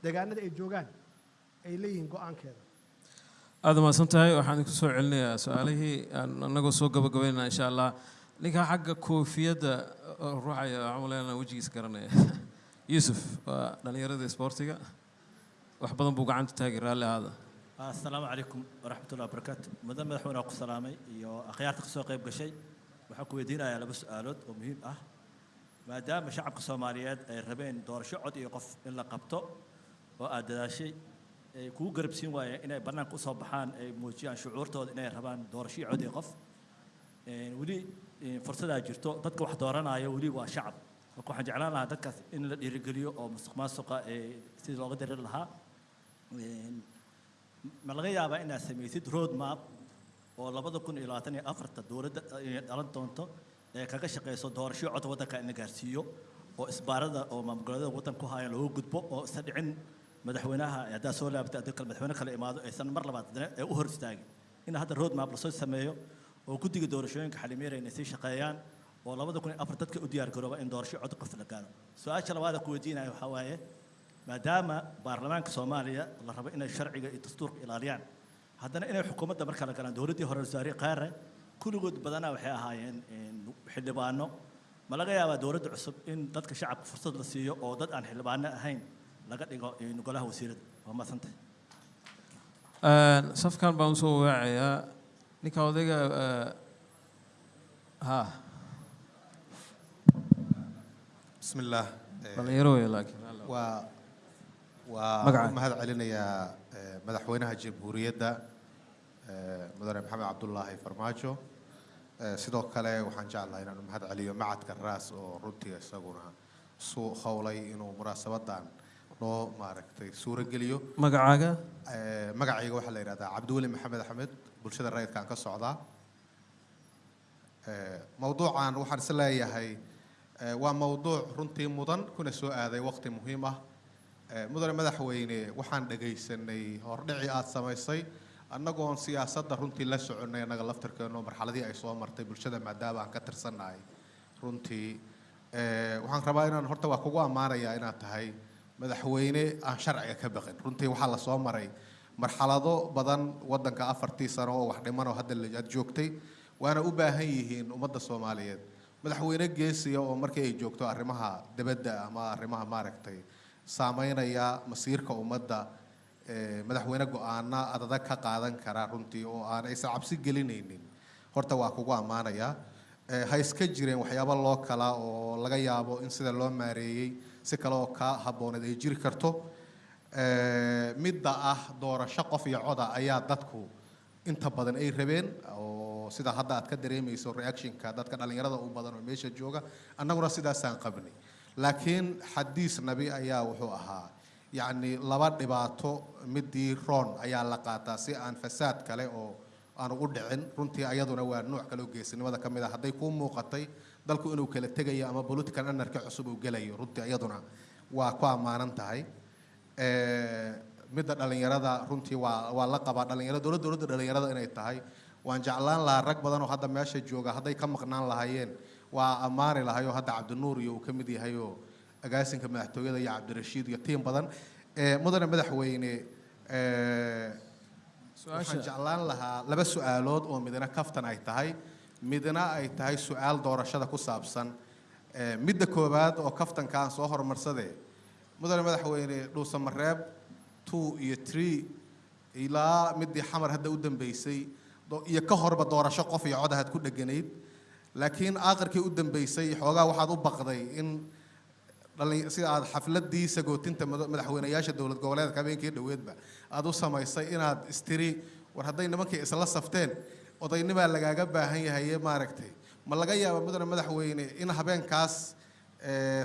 deegaanada ay joogaan ay leeyihiin go-aankeeda aad mahadsan tahay waxaan ku soo celinayaa su-aalihii annagoo soo gabagabaynaa insha allah ninka xagga koofiyadda ruuxaya waxaan leena wejigiisa garanaya yuusuf waa dhallinyarada isboortiga wax badan buu gacanta taagi raalli ahaada السلام عليكم ورحمة الله وبركاته مدام مدحونا أخو سلامي يو أخيارتك سوى قيب قشي وحكو يدينا يا لبس آلود ومهم ما دام شعب الصوماليات الربين دور شعود يقف إلا قبطو وأدى شيء كو قرب سين وايا إنا برنامج صباحان موجيان شعورته إنا ربان دور شيء عود يقف weli fursadaa jirto dadka wax dooranaya weli waa shacab marka waxaan jeclaan lahaa dadkaas in la dhiirigeliyo oo musuqmaasuqa sidii looga dareeri lahaa ma laga yaabaa inaad samaysid road map oo 2024 dowladda dhalan doonto ee kaga shaqeyso doorasho cod waddanka in la gaarsiiyo oo isbaarada oo maamulgoboleedyada waddanka ku haya loogu gudbo oo isa dhicin madaxweynaha haddaa soo laabta adduunka madaxweyne kale imaado aysan mar labaad u hor istaagin in hadda road map lasoo sameeyo oo guddiga doorashooyinka xalimeera inay sii shaqeeyaan oo 2004 dadka u diyaar garooba in doorasho cod qof la gaaro su-aasha labaad ku weydiinayo waxaa waaye maadaama baarlamaanka Soomaaliya la rabo inay sharciga iyo dastuurka ilaaliyaan haddana inay xukuumadda marka la galaan dowladdii hore wasaare qaare kulligood badanaa waxay ahaayeen xildhibaano ma laga yaabaa dowladda cusub in dadka shacabka fursad la siiyo oo dad aan xildhibaano ahayn laga dhigo golaha wasiirada waa maadsantahay safkan baan usoo waacayaa ninka odayga ha بسم الله dhalinyaro laakiin mahad celinayaa madaxweynaha jamhuuriyadda mudane maxamed cabdullaahi farmaajo sidoo kale waxaan jeclahay inaan mahad celiyo macadka raas oo runtii isaguna suu howlay inuu munaasabadan noo maaragtay suuro geliyo magacaaga magacayga waxaa la yidhahdaa cabdiweli maxamed axmed bulshada rayidkaan ka socdaa mawduucan waxaan is leeyahay waa mawduuc runtii mudan kuna soo aaday waqti muhiim ah mudane madaxweyne waxaan dhagaysanay hordhici aad samaysay annagoon siyaasadda runtii la soconay annaga laftarkeeno marxaladii ay soo martay bulshada maadaama aan ka tirsannahay runtii waxaan rabaa inaan horta waa kugu ammaanayaa inaad tahay madaxweyne aan sharciga ka baqin runtii waxaa la soo maray marxalado badan waddanka 4 sano oo wax dhiman oo hadda aad joogtay waana u baahan yihiin ummadda Soomaaliyeed madaxweyne geesiya oo markii ay joogto arrimaha dibadda ama arrimaha maaragtay saameynaya masiirka ummadda madaxweyne go'aana adag ka qaadan kara runtii oo aan aysan cabsi gelinaynin horta waa kugu ammaanayaa ha iska jireen waxyaabo loo kala oo laga yaabo in sida loo maareeyay si kale oo ka habbooneed ay jiri karto midda ah doorasho qof iyo coda ayaa dadku inta badan ay rabeen oo sida hadda aad ka dareemayso reactionka dadka dhalinyarada u badan oo meesha jooga annaguna sidaasaan qabnay laakiin xadiis nabi ayaa wuxuu ahaa yacni laba dhibaato midii roon ayaa la qaataa si aan fasaad kale oo aan ugu dhicin runtii ayaduna waa nooc kale oo geesinimada ka mid ah hadday kuu muuqatay dalku inuu kala tegayo ama political anarka cusub uu gelayo runtii ayaduna waa ku ammaanan tahay midda dhalinyarada runtii waa la qabaa dowladda dhalinyarada inay tahay waan jeclaan lahaa rag badan oo hadda meesha jooga hadday ka maqnaan lahaayeen waa ammaani lahay oo hadda cabdinuur iyo uu ka mid yahay oo agaasinka madaxtooyada iyo cabdirashiid iyo tiim badan mudane madaxweyne waxaan jeclaan lahaa laba su-aalood oo midna kaftan ay tahay midna ay tahay su-aal doorashada ku saabsan midda koowaad oo kaftanka aan soo horumarsadee mudane madaxweyne dhuusamareeb 2 iyo 3 ilaa midii xamar hadda u dambeysay iyo ka horba doorasho qof iyo cod ahaad ku dheganayd laakiin aakhirkii u dambeysay xoogaa waxaad u baqday in sida aad xafladii sagootinta madaxweynayaasha dowlad goboleedka habeenkii dhoweedba aad u samaysay inaad istiri war hadday nimankii isla safteen odaynimaa lagaaga baahan yahay maaragtay ma laga yaaba mudane madaxweyne in habeenkaas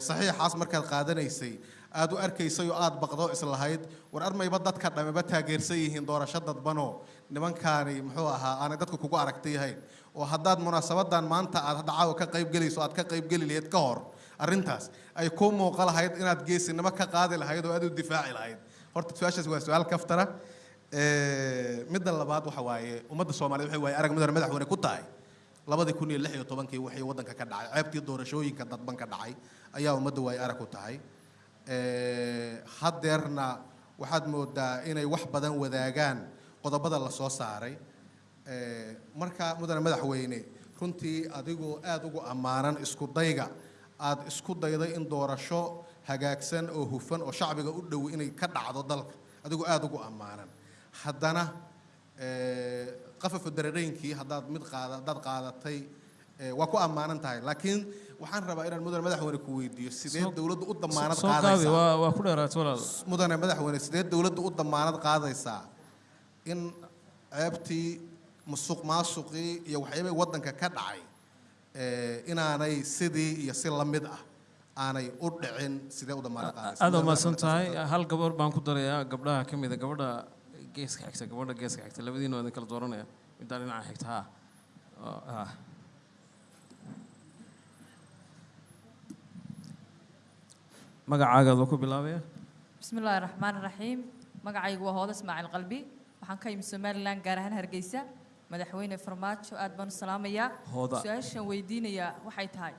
saxiixaas markaad qaadanaysay aad u arkaysay oo aad baqdo islahayd war armayba dadka dhameba taageersan yihiin doorasho dadbanoo nimankaani muxuu ahaa aanay dadku kugu aragti yahayn oo haddaad munaasabadan maanta aad hadda caawa ka qaybgelayso aad ka qaybgeli lahayd ka hor arrintaas ay kuu muuqa lahayd inaad geesinimo ka qaadi lahayd oo aad u difaaci lahayd horta su-aashaas waa su-aal kaftara midda labaad waxa waaye ummadda Soomaaliyeed waxay waaye arag mudane madaxweyne ku tahay 2016 wixii waddanka ka dhacay ceebtii doorashooyinka dadban ka dhacay ayaa ummadda waaye arag ku tahay haddeerna waxaad moodaa inay wax badan wadaagaan qodobada la soo saaray marka mudane madaxweyne runtii adigoo aad ugu ammaanan isku dayga aad isku dayday in doorasho hagaagsan oo hufan oo shacbiga u dhow inay ka dhacdo dalka adigoo aad ugu ammaanan haddana qafafa darareynkii haddaad qaadatay waa ku ammaanan tahay laakiin waxaan rabaa inaan mudane madaxweyne ku weydiiyo sidee dowladdu u damaanad qaadaysaa waa ku dheeraad walaal mudane madaxweyne sidee dowladdu u damaanad qaadaysaa in ceebtii musuq maasuqii iyo waxyaabay waddanka ka dhacay inaanay sidii iyo si la mid ah aanay u dhicin sidee u dhammaan qaadaysa aad umahadsan tahay hal gabar baan ku darayaa gabdhaha ka mid a gabadha geeska xigta labadiina waa idin kala dooranaya middaa dhinaca xigta ha magacaaga ku bilaabaya bismillaahi raxmaani raxiim magacaygu waa hooda ismaaciil qalbi waxaan ka yimid somalilan gaar ahaan hargeysa madaxweyne farmaajo aad baan u salaamayaa su-aashaan weydiinayaa waxay tahay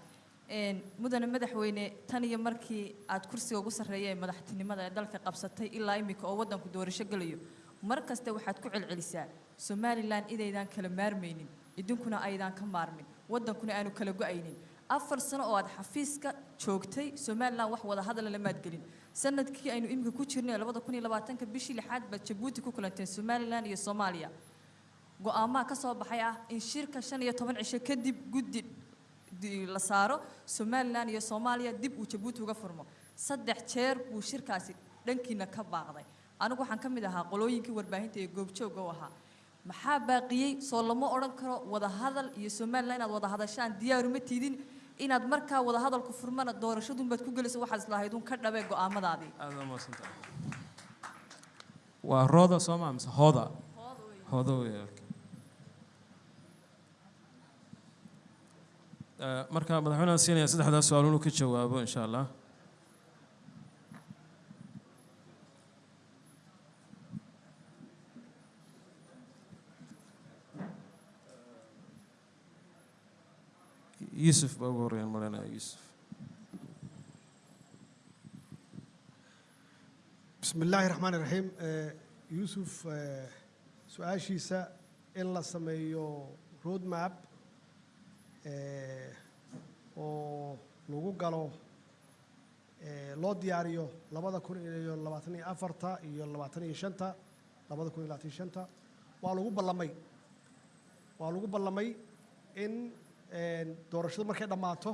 mudane madaxweyne tan iyo markii aad kursiga ugu sarreeya ee madaxtinimada ee dalka qabsatay ilaa imika oo waddanku doorasho gelayo mar kasta waxaad ku celcelisaa somalilan inaydaan kala maarmaynin idinkuna aydaan ka maarmin waddankuna aanu kala go-aynin 4 sano oo aad xafiiska joogtay somalilan wax wada hadal la maadgelin sanadkii aynu imika ku jirnay 2020 bishii 6 baad Djibouti ku kulanteen somalilan iyo Soomaaliya go'aamaha ka soo baxay ah in shirka 15 cisho kadib guddi la saaro somalilan iyo Soomaaliya dib uu Djibouti uga furmo 3 jeer buu shirkaasi dhankiina ka baaqday anigu waxaan ka mid ahaa qolooyinkii warbaahinta ee goobjooga u ahaa maxaa baaqiyay soo lama oran karo wada hadal iyo somalilan inaad wada hadashaan diyaar uma tiidin inaad markaa wada hadalku furmana doorashadu baad ku galayso waxaad islahayd un ka dhabay go'aamadaadii aad u mahadsantahay waa rooda Soomaa mise hooda weey marka madaxweynaha siinaya saddexdaas su'aal inuu ka jawaabo insha Allah يوسف بقول مرنا يوسف بسم الله الرحمن الرحيم يوسف سؤال شيسا إلا سميو رود ماب oo lagu galo loo diyaariyo 2024 iyo 25 2025 waa lagu ballamay in doorashadu markay dhammaato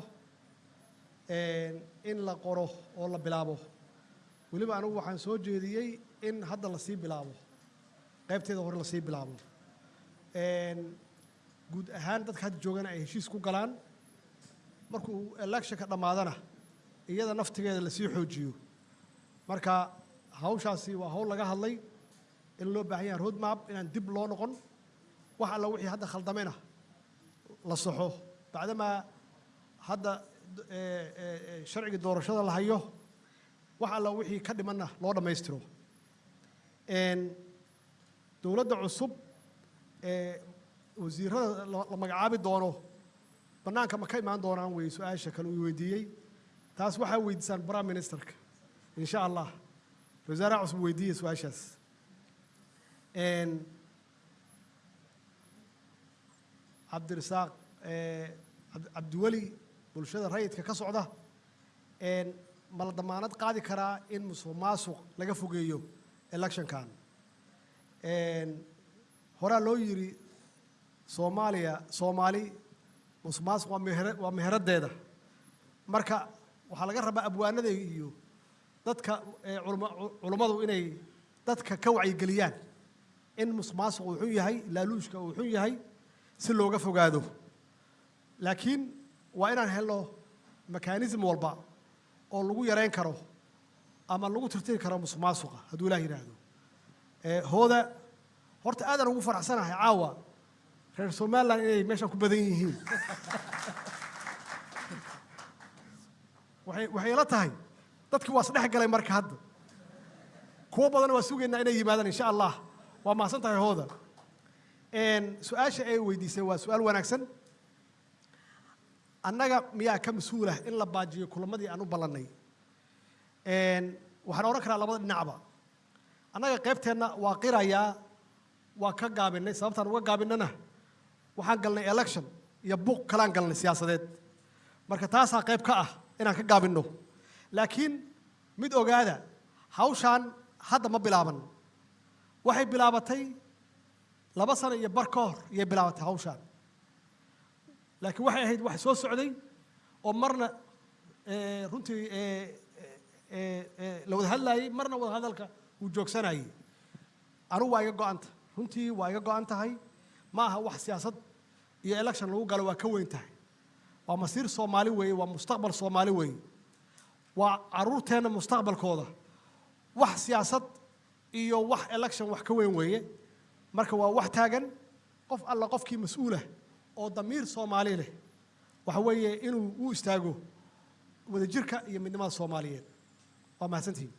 in la qoro oo la bilaabo weliba anigu waxaan soo jeediyey in hadda la sii bilaabo qaybteeda hore la sii bilaabo guud ahaan dadka hadda joogana ay heshiis ku galaan markuu electionka dhammaadana iyada naftigeeda la sii xoojiyo marka hawshaasi waa hawl laga hadlay in loo baahan yahay roadmap inaan dib loo noqon wax alla wixii hadda khaldamena la saxo bacdama hadda sharciga doorashada la hayo wax alla wixii ka dhimanna loo dhammaystiro dowladda cusub wasiirada la magacaabi doono bannaanka ma ka imaan doonaan wey su-aasha kale uu weydiiyey taas waxaa weydiisaan prime ministerka insha allah wasaaraha cusub weydiiyey su-aashaas cabdirasaaq cabdiweli bulshada rayidka ka socda ma la damaanad qaadi karaa in musuq maasuq laga fogeeyo electionkan horaa loo yidhi soomaali musuq maasuq waa meheraddeeda marka waxaa laga rabaa abwaanada iyo dadka culummadu inay dadka ka wacyigeliyaan in musuq maasuq uu xun yahay laaluushka uu xun yahay si looga fogaado laakiin waa inaan helno mekanism walba oo lagu yareyn karo ama lagu tirtiri karo musuq maasuqa hadduu ilaah yidhaahdo hooda horta aadaan ugu faraxsanahay caawa reer somaliland inay meeshan ku badan yihiin waxay ila tahay dadkii waa isdhex galay marka hadda kuwo badan waa sugaynaa inay yimaadaan insha allah waa mahadsan tahay hooda su-aasha ay weydiisay waa su-aal wanaagsan annaga miyaa ka mas-uulah in la baajiyo kulamadii aan u ballannay waxaan odhan karaa labada dhinacba annaga qaybteenna waa qirayaa waa ka gaabinay sababtaan uga gaabinnana waxaan galnay election iyo buuq kalaan galnay siyaasadeed marka taasaa qayb ka ah inaan ka gaabinno laakiin mid ogaada hawshaan hadda ma bilaaban waxay bilaabatay 2 sano iyo bar ka hor iyay bilaabatay hawshaan laakiin waxay ahayd wax soo socday oo marna runtii la wada hadlaayey marna wada hadalka uu joogsanayey anigu waa iga go'anta runtii waa iga go'an tahay ma aha wax siyaasad iyo election lagu galo waa ka weyn tahay waa masiir Soomaali weeye waa mustaqbal Soomaali weeye waa caruurteena mustaqbalkooda wax siyaasad iyo wax election wax ka weyn weeye marka waa wax taagan qof alla qofkii mas'uul ah oo damiir Soomaali leh waxa weeye inuu u istaago wadajirka iyo midnimada Soomaaliyeed waa mahadsantihiin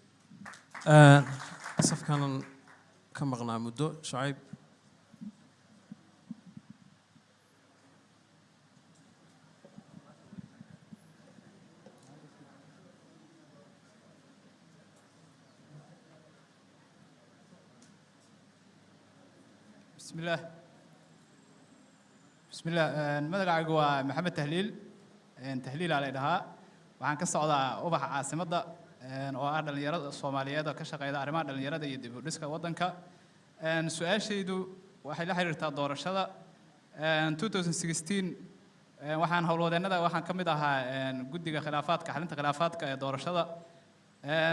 safkan ka maqnaa muddo Shucayb بسم الله مدقعك هو محمد تهليل على إدها وعن قصة وضع أوبح عاصمة وأرد اليرد الصومالية كشقة إذا أرمان اليرد يدب رزق وطنك سؤال شيء وحيل حير تدور الشذا 2016 وحن هولودنا ده وحن كم ده جدي خلافات كحلنت خلافات كدور الشذا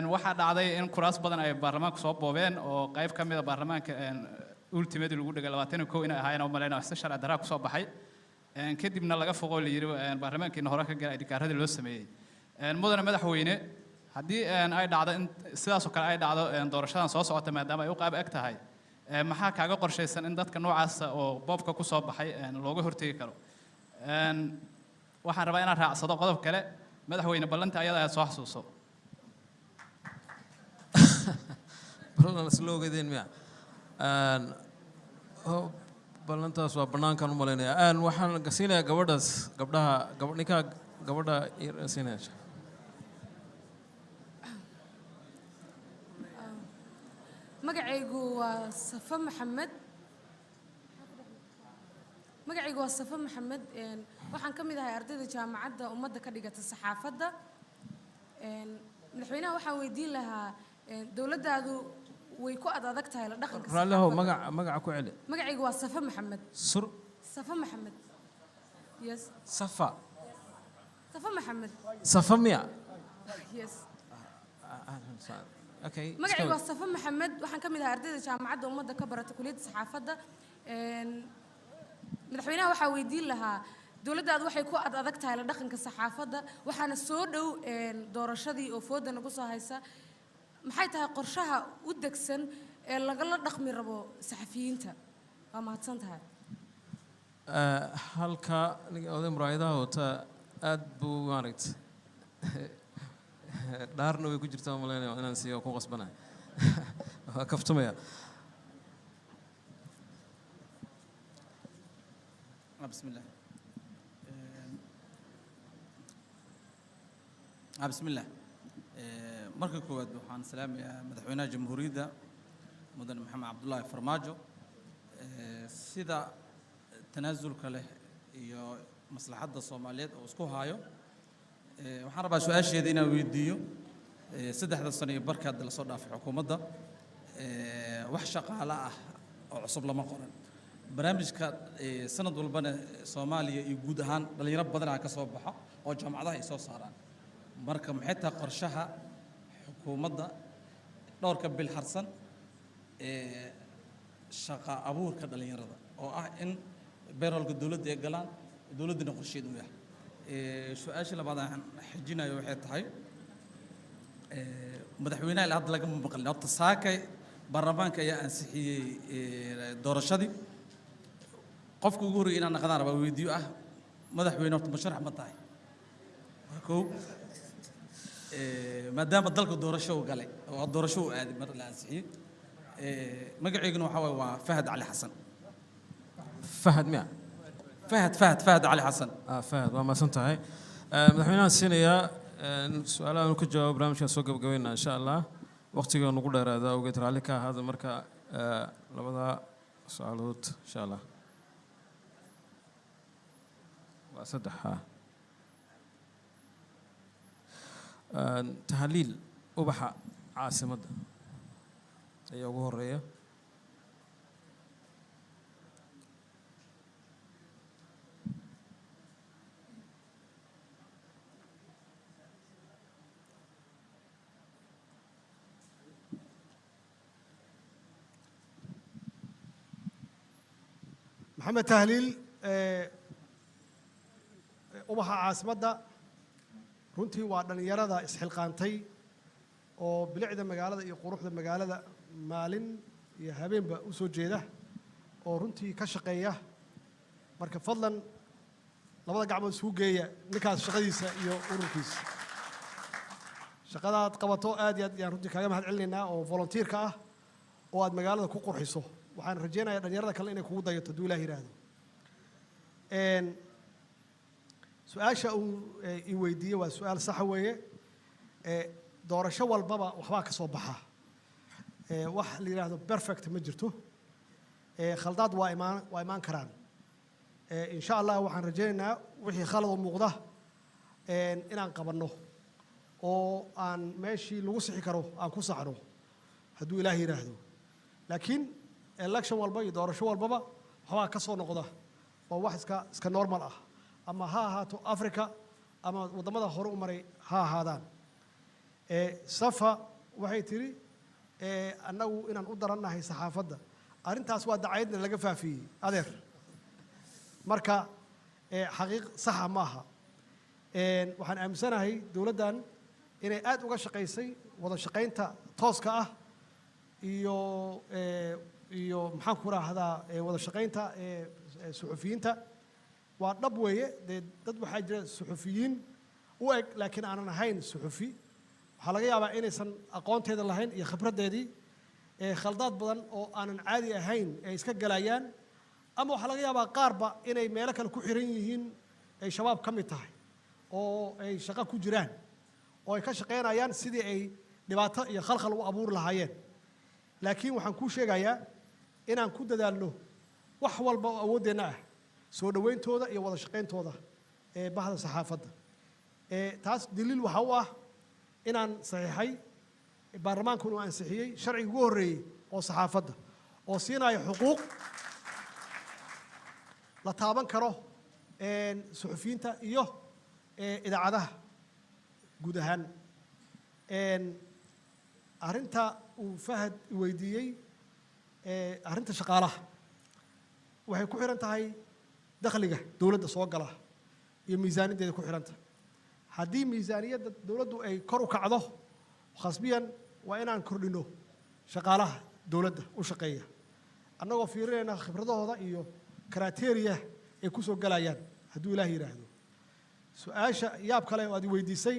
واحد عادي إن كراس بدن أي برلمان صوب بوين وقايف كم ده برلمان ultimate lagu dhaga 21 inay ahaayeen oo maleynaa wax sharci darro ku soo baxay kadibna laga foqo la yiri baarlamaankiina hore ka galay dhikaaradii loo sameeyay mudane madaxweyne hadii ay dhacdo in sidaas oo kale ay dhacdo doorashadan soo socota maadaama ay u qaab eg tahay maxaa kaaga qorshaysan in dadka noocaas oo boobka ku soo baxay looga hortagi karo waxaan rabaa inaan raacsado qodob kale madaxweyne ballanta ayada ay soo xasuuso balan sloogadeen miya ballantaas waa bannaankan u malaynayaa waxaan siinayaa gabadha ninkaa gabadha siinaya magacaygu waa Safa Maxamed waxaan ka mid ahay ardayda jaamacadda ummadda ka dhigata saxaafadda madaxweynaha waxaan weydiin lahaa dowladdaadu way ku adag tahay la dhaqanka raalaho magaca ku celi magacaygu waa Safa Maxamed Safa Maxamed yes Safa Maxamed Safa miya yes okay magacaygu waa Safa Maxamed waxaan ka mid ahay ardayda jaamacadda ummadda ka barata kulliyadda saxaafadda madaxweynaha waxaa weydiin lahaa dowladdaadu waxay ku adag tahay la dhaqanka saxaafadda waxaana soo dhow doorashadii oo fooda nagu soo haysa maxay tahay qorshaha u degsan ee lagala dhaqmi rabo saxafiyiinta waa mahadsan tahay halka oday muraayadaha wata aad buu maaragtay dhaarna way ku jirtaa malaynaya inaan siiyo ku qasbanahay waa kaftumaya بسم الله بسم الله marka koowaad waxaan salaamayaa madaxweynaha jamhuuriyadda mudane maxamed cabdullaahi farmaajo sida tanaasulka leh iyo maslaxadda Soomaaliyeed oo isku haayo waxaan rabaa su'aasheeda inaan weydiiyo saddexda sano iyo barkaad la soo dhaafay xukuumadda wax shaqaale ah oo cusub lama qoran barnaamijka sanad walbana Soomaaliya iyo guud ahaan dhalinyaro badan ka soo baxa oo jaamacadaha ay soo saaraan marka maxay tahay qorshaha xukuumadda dhowrka bil harsan shaqa abuurka dhalinyarada oo ah in beerolka dawladda ay galaan dawladda qorsheed u yahay su'aasha labaad aan xijinayo waxay tahay madaxweynaha hadda laga maqlay horta saakay baarlamaanka ayaa ansixiyay doorashadii qofka ugu horreeyay inaan naqdaan rabaa weydiyo ah madaxweyne horta musharax ma tahay kow maadaama dalka doorasho uu galay oo doorasho uu aaday mar la ansixiyay magaceyguna waxa waa Fahad Ali Xasan Fahad miya Fahad Ali Xasan Fahad waa ma santahay madaxweynaha siinaya su'aalaha uu ka jawaab barnaamijka soo gabagabeynaa insha Allah waqtiga nagu dheeraada awgeed raali ka ahaada marka labada su'aalood insha Allah waa saddex tahliil ubaxa caasimadda ayaa ugu horeeya محمد تهليل ubaxa caasimadda runtii waa dhalinyarada isxilqaantay oo bilicda magaalada iyo quruxda magaalada maalin iyo habeenba u soo jeeda oo runtii ka shaqeeya marka fadlan labada gacmood isugu geeya ninkaas shaqadiisa iyo ururkiisa shaqadaad qabato aad iyo aad ayaan runtii kaaga mahad celinaynaa oo volunteerka ah oo aad magaalada ku qurxiso waxaan rajaynayaa dhalinyarada kale inay kugu dayato hadduu ilaah yidhaahdo su-aasha uu i weydiiyey waa su-aal saxa weeye doorasho walbaba waxbaa ka soo baxa wax la yidhaahdo perfect ma jirto khaldaad waa imaan karaan insha allah waxaan rajaynaynaa wixii khalad oo muuqda inaan qabanno oo aan meeshii lagu sixi karo aan ku saxno hadduu ilaah yidhaahdo laakiin election walba iyo doorasho walbaba waxbaa ka soo noqda waa wax iska normal ah ama ha ahaato africa ama waddamada hore u maray ha ahaadaan safa waxay tidhi annagu inaan u darannahay saxaafadda arrintaas waa dacaydna laga faafiyey adeer marka xaqiiq saxa ma aha waxaan aaminsanahay dowladdan inay aad uga shaqaysay wada shaqaynta tooska ah iyo maxaan ku raahdaa wada shaqaynta suxufiyiinta waa dhab weeye dee dad waxaa jira suxufiyiin u eg laakiin aanan ahayn suxufi waxaa laga yaabaa inaysan aqoonteeda lahayn iyo khibraddeedii khaldaad badan oo aanan caadi ahayn ay iska galayaan ama waxaa laga yaabaa qaarba inay meelo kale ku xiran yihiin ay shabaab ka mid tahay oo ay shaqo ku jiraan oo ay ka shaqaynayaan sidii ay dhibaato iyo khalkhal u abuuri lahaayeen laakiin waxaan kuu sheegayaa inaan ku dadaalno wax walba oo awooddeenna ah soo dhawayntooda iyo wada shaqayntooda bahda saxaafadda taas daliil waxa u ah inaan saxiixay baarlamaankuna uu ansixiyey sharciga ugu horreeyey oo saxaafadda oo siinaya xuquuq la taaban karo suxufiyiinta iyo idaacadaha guud ahaan arrinta uu fahad weydiiyey arrinta shaqaalaha waxay ku xiran tahay dakhliga dowladda soo gala iyo miisaaniyaddeeda ku xiranta haddii miisaaniyadda dowladdu ay kor u kacdo khasbiyan waa inaan kordhino shaqaalaha dowladda u shaqeeya annagoo fiirinayna khibradahooda iyo kriteria ay ku soo galayaan hadduu ilaah yidhaahdo su-aasha yaab kale oo aad weydiisay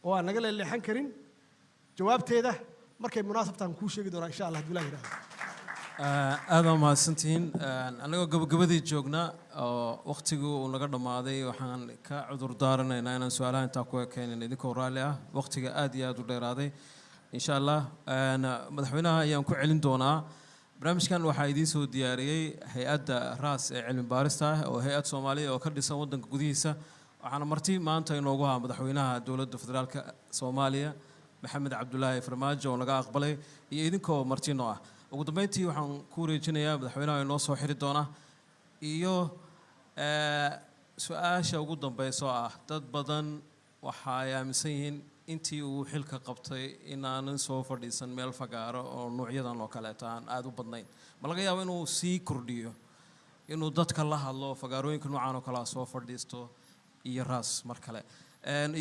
oo aan naga leexan karin jawaabteeda markay munaasab tahan kuu sheegi doonaa insha allah hadduu ilaah yidhaahdo aad waa mahadsantihiin annagoo gabagabadii joogna oo wakhtigii uu naga dhammaaday waxaan ka cudur daaranaynaa inaan su-aalaha intaa ku ekeenin idinkoo raalli ah wakhtiga aad iyo aad u dheeraaday insha allah madaxweynaha ayaan ku celin doonaa barnaamijkan waxaa idiin soo diyaariyey hay-adda raas ee cilmi baarista ah oo hay-ad soomaaliya oo ka dhisan waddanka gudihiisa waxaana marti maanta inoogu haa madaxweynaha dowladda federaalka soomaaliya maxamed cabdulaahi farmaajo oo naga aqbalay iyo idinkoo martino ah ugu dambeyntii waxaan ku wareejinayaa madaxweynaha inoo soo xiri doona iyo su-aasha ugu dambeyso ah dad badan waxa ay aaminsan yihiin intii uu xilka qabtay inaanan soo fadhiisan meel fagaaro oo nuucyadan oo kaleeto aan aada u badnayn ma laga yaabo inuu sii kordhiyo inuu dadka la hadlo fagaarooyinka noocan oo kalea soo fadhiisto iyo raas mar kale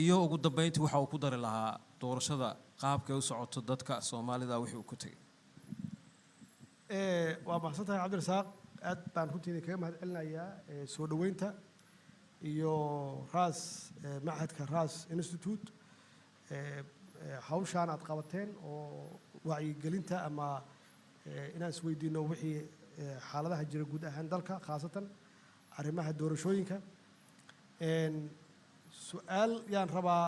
iyo ugu dambeyntii waxa uu ku dari lahaa doorashada qaabkay u socoto dadka soomaalida wixii uu ku tegay waa mahadsan tahay cabdirasaaq aad baan runtiida kaga mahad celinayaa soo dhoweynta iyo raas machadka raas institute hawshaan aad qabateen oo wacyigelinta ama inaan isweydiino wixii xaaladaha jira guud ahaan dalka khaasatan arrimaha doorashooyinka su-aal yaan rabaa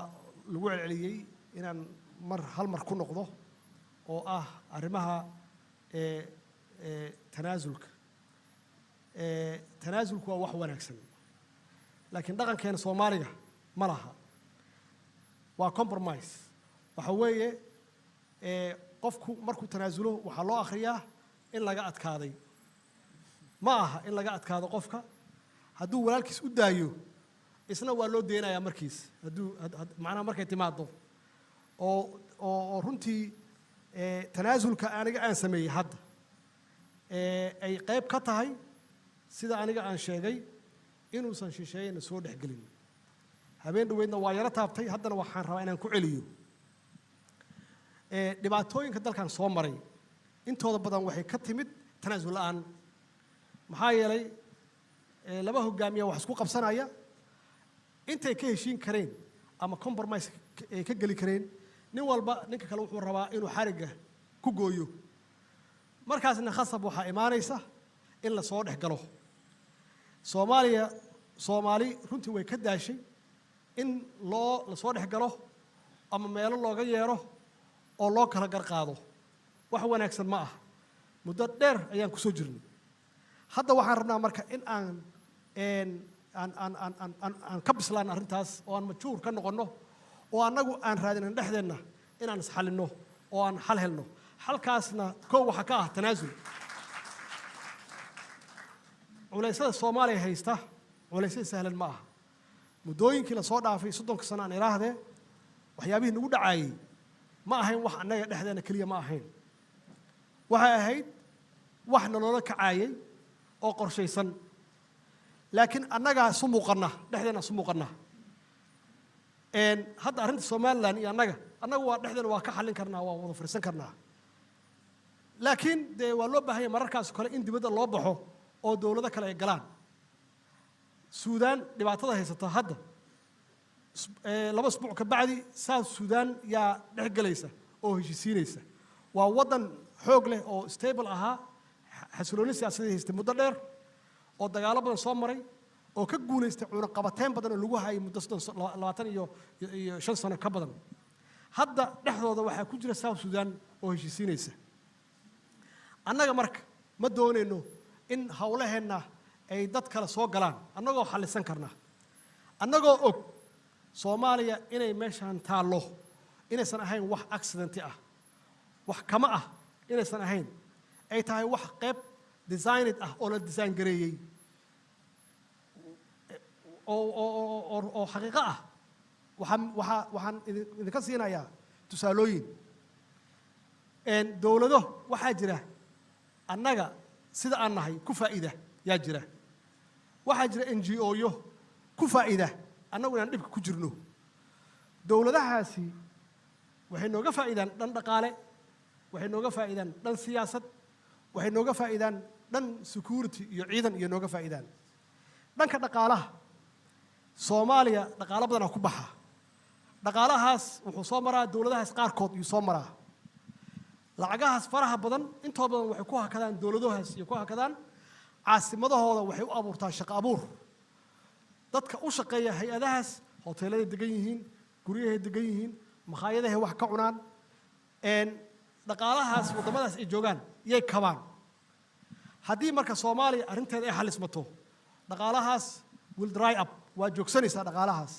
lagu celceliyey inaan hal mar ku noqdo oo ah arrimaha tanaasulka tanaasulku waa wax wanaagsan laakiin dhaqankeena soomaaliga ma laha waa compromise waxa weeye qofku markuu tanaasulo waxaa loo akhriyaa in laga adkaaday ma aha in laga adkaado qofka hadduu walaalkiis u daayo isna waa loo deenayaa markiis macnaha markay timaado oo runtii tanaasulka aniga aan sameeyey hadda ay qayb ka tahay sida aniga aan sheegay inuusan shisheeyena soo dhexgelin habeen dhaweydna waa yaro taabtay haddana waxaan rabaa inaan ku celiyo dhibaatooyinka dalkan soo maray intooda badan waxay ka timid tanaasul la'aan maxaa yeelay laba hogaamiya wax isku qabsanaya intay ka heshiin kareen ama compromise ay ka geli kareen nin walba ninka kale wuxuu rabaa inuu xarigga ku gooyo markaasna khasab waxaa imaanaysa in la soo dhex galo soomaali runtii way ka daashay in la soo dhex galo ama meelo looga yeero oo loo kala garqaado wax wanaagsan ma ah muddo dheer ayaan ku soo jirnay hadda waxaan rabnaa marka in aan ka bislaan arrintaas oo aan majuur ka noqonno oo annagu aan raadinan dhexdeenna inaan isxalinno oo aan xal helno xalkaasna kow waxaa ka ah tanaasul culeysyada soomaaliya haysta culeysyo sahlan ma aha muddooyinkii la soo dhaafay 30 sano aan ilaahdee waxyaabihii nagu dhacaayey ma ahayn wax annaga dhexdeena keliya ma ahayn waxay ahayd wax naloola kacaayey oo qorshaysan laakiin annagaa isu muuqanna dhexdeena isu muuqanna hadda arrinta somalilan iyo annagu waa dhexdeena waa ka xallin karnaa waa wada fariisan karnaa laakiin dee waa loo baahan yahay mararkaas kale in dibadda loo baxo oo dowlado kale ay galaan suudaan dhibaatada haysata hadda 2 usbuuc ka bacdi south suudaan yaa dhex gelaysa oo heshiisiinaysa waa waddan xoog leh oo stable ahaa xasilooni siyaasadeed haystay muddo dheer oo dagaalo badan soo maray oo ka guulaystay cunaqabateyn badan oo lagu hayay muddo 25 sano ka badan hadda dhexdooda waxaa ku jira south suudaan oo heshiisiinaysa annaga marka ma doonayno in hawlaheenna ay dad kale soo galaan annagoo xallisan karna annagoo og soomaaliya inay meeshaan taallo inaysan ahayn wax accidenti ah wax kama ah inaysan ahayn ay tahay wax qayb designed ah oo la design gareeyey oo xaqiiqo ah waxaan idinka siinayaa tusaalooyin dowlado waxaa jira annaga sida aan nahay ku faa'iida yaa jira waxaa jira NGO-yo ku faa'iida annagu inaan dhibka ku jirno dowladahaasi waxay nooga faa'iidaan dhan dhaqaale waxay nooga faa'iidaan dhan siyaasad waxay nooga faa'iidaan dhan security iyo ciidan iyo nooga faa'iidaan dhanka dhaqaalaha soomaaliya dhaqaalo badanaa ku baxa dhaqaalahaas wuxuu soo maraa dowladahaas qaarkood iyuu soo maraa lacagahaas faraha badan intoo badan waxay ku hakadaan dowladahaas iyo ku hakadaan caasimadahooda waxay u abuurtaa shaqo abuur dadka u shaqeeya hay-adahaas hoteeladay degan yihiin guryahay degan yihiin makhaayadahay wax ka cunaan dhaqaalahaas waddamadaas ay joogaan yay kabaan haddii marka soomaaliya arrinteeda ay xalismato dhaqaalahaas will dry up waa joogsanaysaa dhaqaalahaas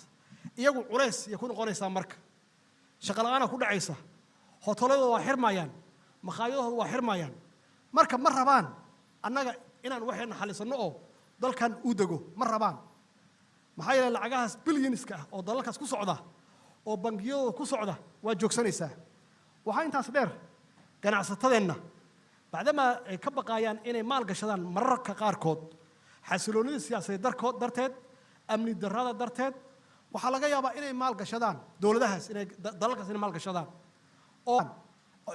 iyagu culays iyo ku noqonaysaa marka shaqo la'aana ku dhacaysa hoteeladooda waa xirmayaan makhaayadahooda waa xirmayaan marka ma rabaan annaga inaan waxayna xalisanno oo dalkan uu dego ma rabaan maxaa yeelay lacagahaas bilyanska ah oo dalalkaas ku socda oo bangiyadooda ku socda waa joogsanaysaa waxaa intaas dheer ganacsatadeenna bacdamaa ay ka baqaayaan inay maal gashadaan mararka qaarkood xasiloonida siyaasadeed darteed amni darrada darteed waxaa laga yaabaa inay maal gashadaan dowladahaas inay dalalkaas inay maal gashadaan oo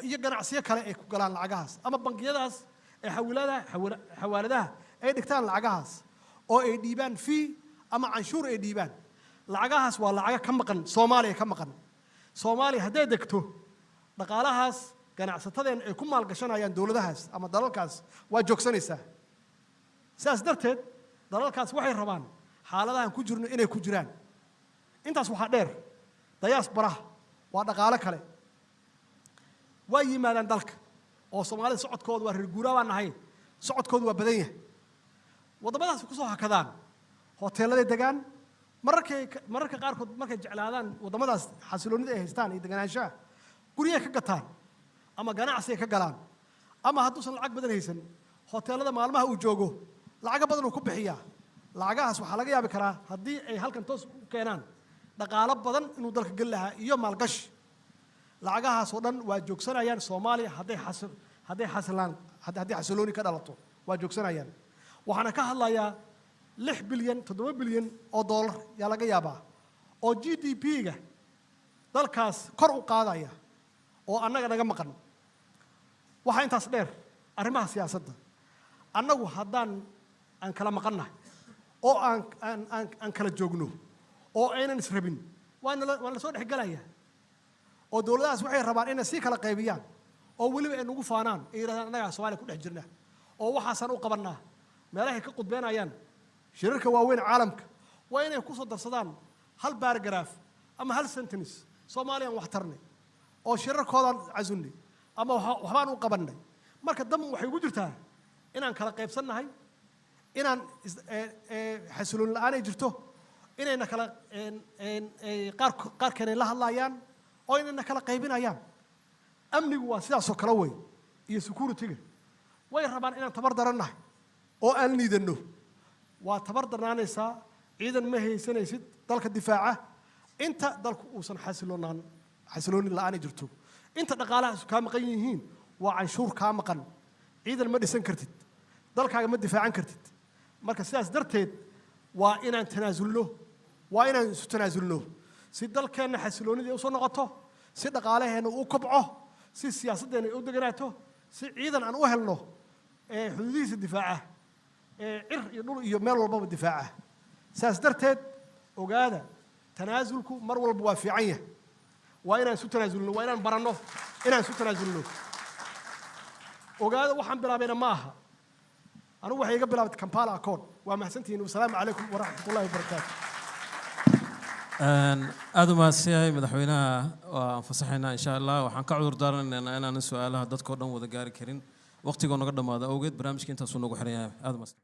iyo ganacsiyo kale ay ku galaan lacagahaas ama bangiyadaas ee xawaaladaha ay dhigtaan lacagahaas oo ay dhiibaan fee ama canshuur ay dhiibaan lacagahaas waa lacaga ka maqan soomaaliya ka maqan soomaaliya hadday degto dhaqaalahaas ganacsatadeen ay ku maalgashanayaan dowladahaas ama dalalkaas waa joogsanaysaa sidaas darteed dalalkaas waxay rabaan xaaladahan ku jirno inay ku jiraan intaas waxaa dheer diaspora waa dhaqaale kale waa yimaadaan dalka oo soomaalida socodkooda waa reer guuraa baan nahay socodkoodu waa badan yahay waddamadaas ku soo hakadaan hoteelladay degaan mararka qaarkood markay jeclaadaan waddamadaas xasiloonida ay haystaan iyo deganaanshaha guryahay ka gataan ama ganacsi ay ka galaan ama hadduusan lacag badan haysan hoteellada maalmaha uu joogo lacago badan uu ku bixiyaa lacagahaas waxaa laga yaabi karaa haddii ay halkan toos u keenaan dhaqaalo badan inuu dalka geli lahaa iyo maalgashi lacagahaas oo dhan waa joogsanayaan soomaaliya hadday xasilooni ka dhalato waa joogsanayaan waxaana ka hadlayaa 6 bilyan 7 bilyan oo dollar yaa laga yaabaa oo GDP-ga dalkaas kor u qaadaya oo annaga naga maqan waxa intaas dheer arrimaha siyaasadda annagu haddaan aan kala maqannahay oo aan kala joogno oo aynan israbin waan la soo dhexgalayaa oo dowladahaas waxay rabaan inay sii kala qaybiyaan oo weliba ay nagu faanaan ay yidhahdaan annagaa Soomaaliya ku dhex jirna oo waxaasaan u qabannaa meelahay ka qudbeenayaan shirarka waaweyn caalamka waa inay ku soo darsadaan hal baaragraaf ama hal sentence Soomaaliyan wax tarnay oo shirarkoodan casunnay ama waxbaan u qabannay marka dam waxay ugu jirtaa inaan kala qaybsannahay inaan xasiloon la'aan ay jirto inayna kala qaarkeen ay la hadlayaan oo inayna kala qaybinayaan amnigu waa sidaasoo kale wey iyo security-ga way rabaan inaan tabar darannahay oo aan liidanno waa tabar darnaanaysaa ciidan ma haysanaysid dalka difaaca inta dalku uusan xasiloonin la'aan jirto inta dhaqaalahaas kaa maqan yihiin waa canshuur kaa maqan ciidan ma dhisan kartid dalkaaga ma difaacan kartid marka sidaas darteed waa inaan tanaasulno waa inaan isu tanaasulno si dalkeenna xasiloonidii u soo noqoto si dhaqaalaheenna u kobco si siyaasaddeena u deganaato si ciidan aan u helno xuduudihiisa difaaca cir iyo dhul iyo meel walbaba difaaca sidaas darteed ogaada tanaasulku mar walba waa fiican yahay waa inaan isu tanaasulno waa inaan baranno inaan isu tanaasulno ogaada waxaan bilaabayna ma aha anigu waxay iga bilaabtay Kampala Accord waa mahadsantihiin wasalaamu calaykum waraxmatullaahi wabarakaatu aad u mahadsanyahay madaxweynaha waan fasaxaynaa insha allah waxaan ka cudur daaranaynaa inaan su'aalaha dadkoo dhan wada gaari karin waqtigoo naga dhamaada awgeed barnaamijka intaasuu nagu xiran yahay aad u mahadsan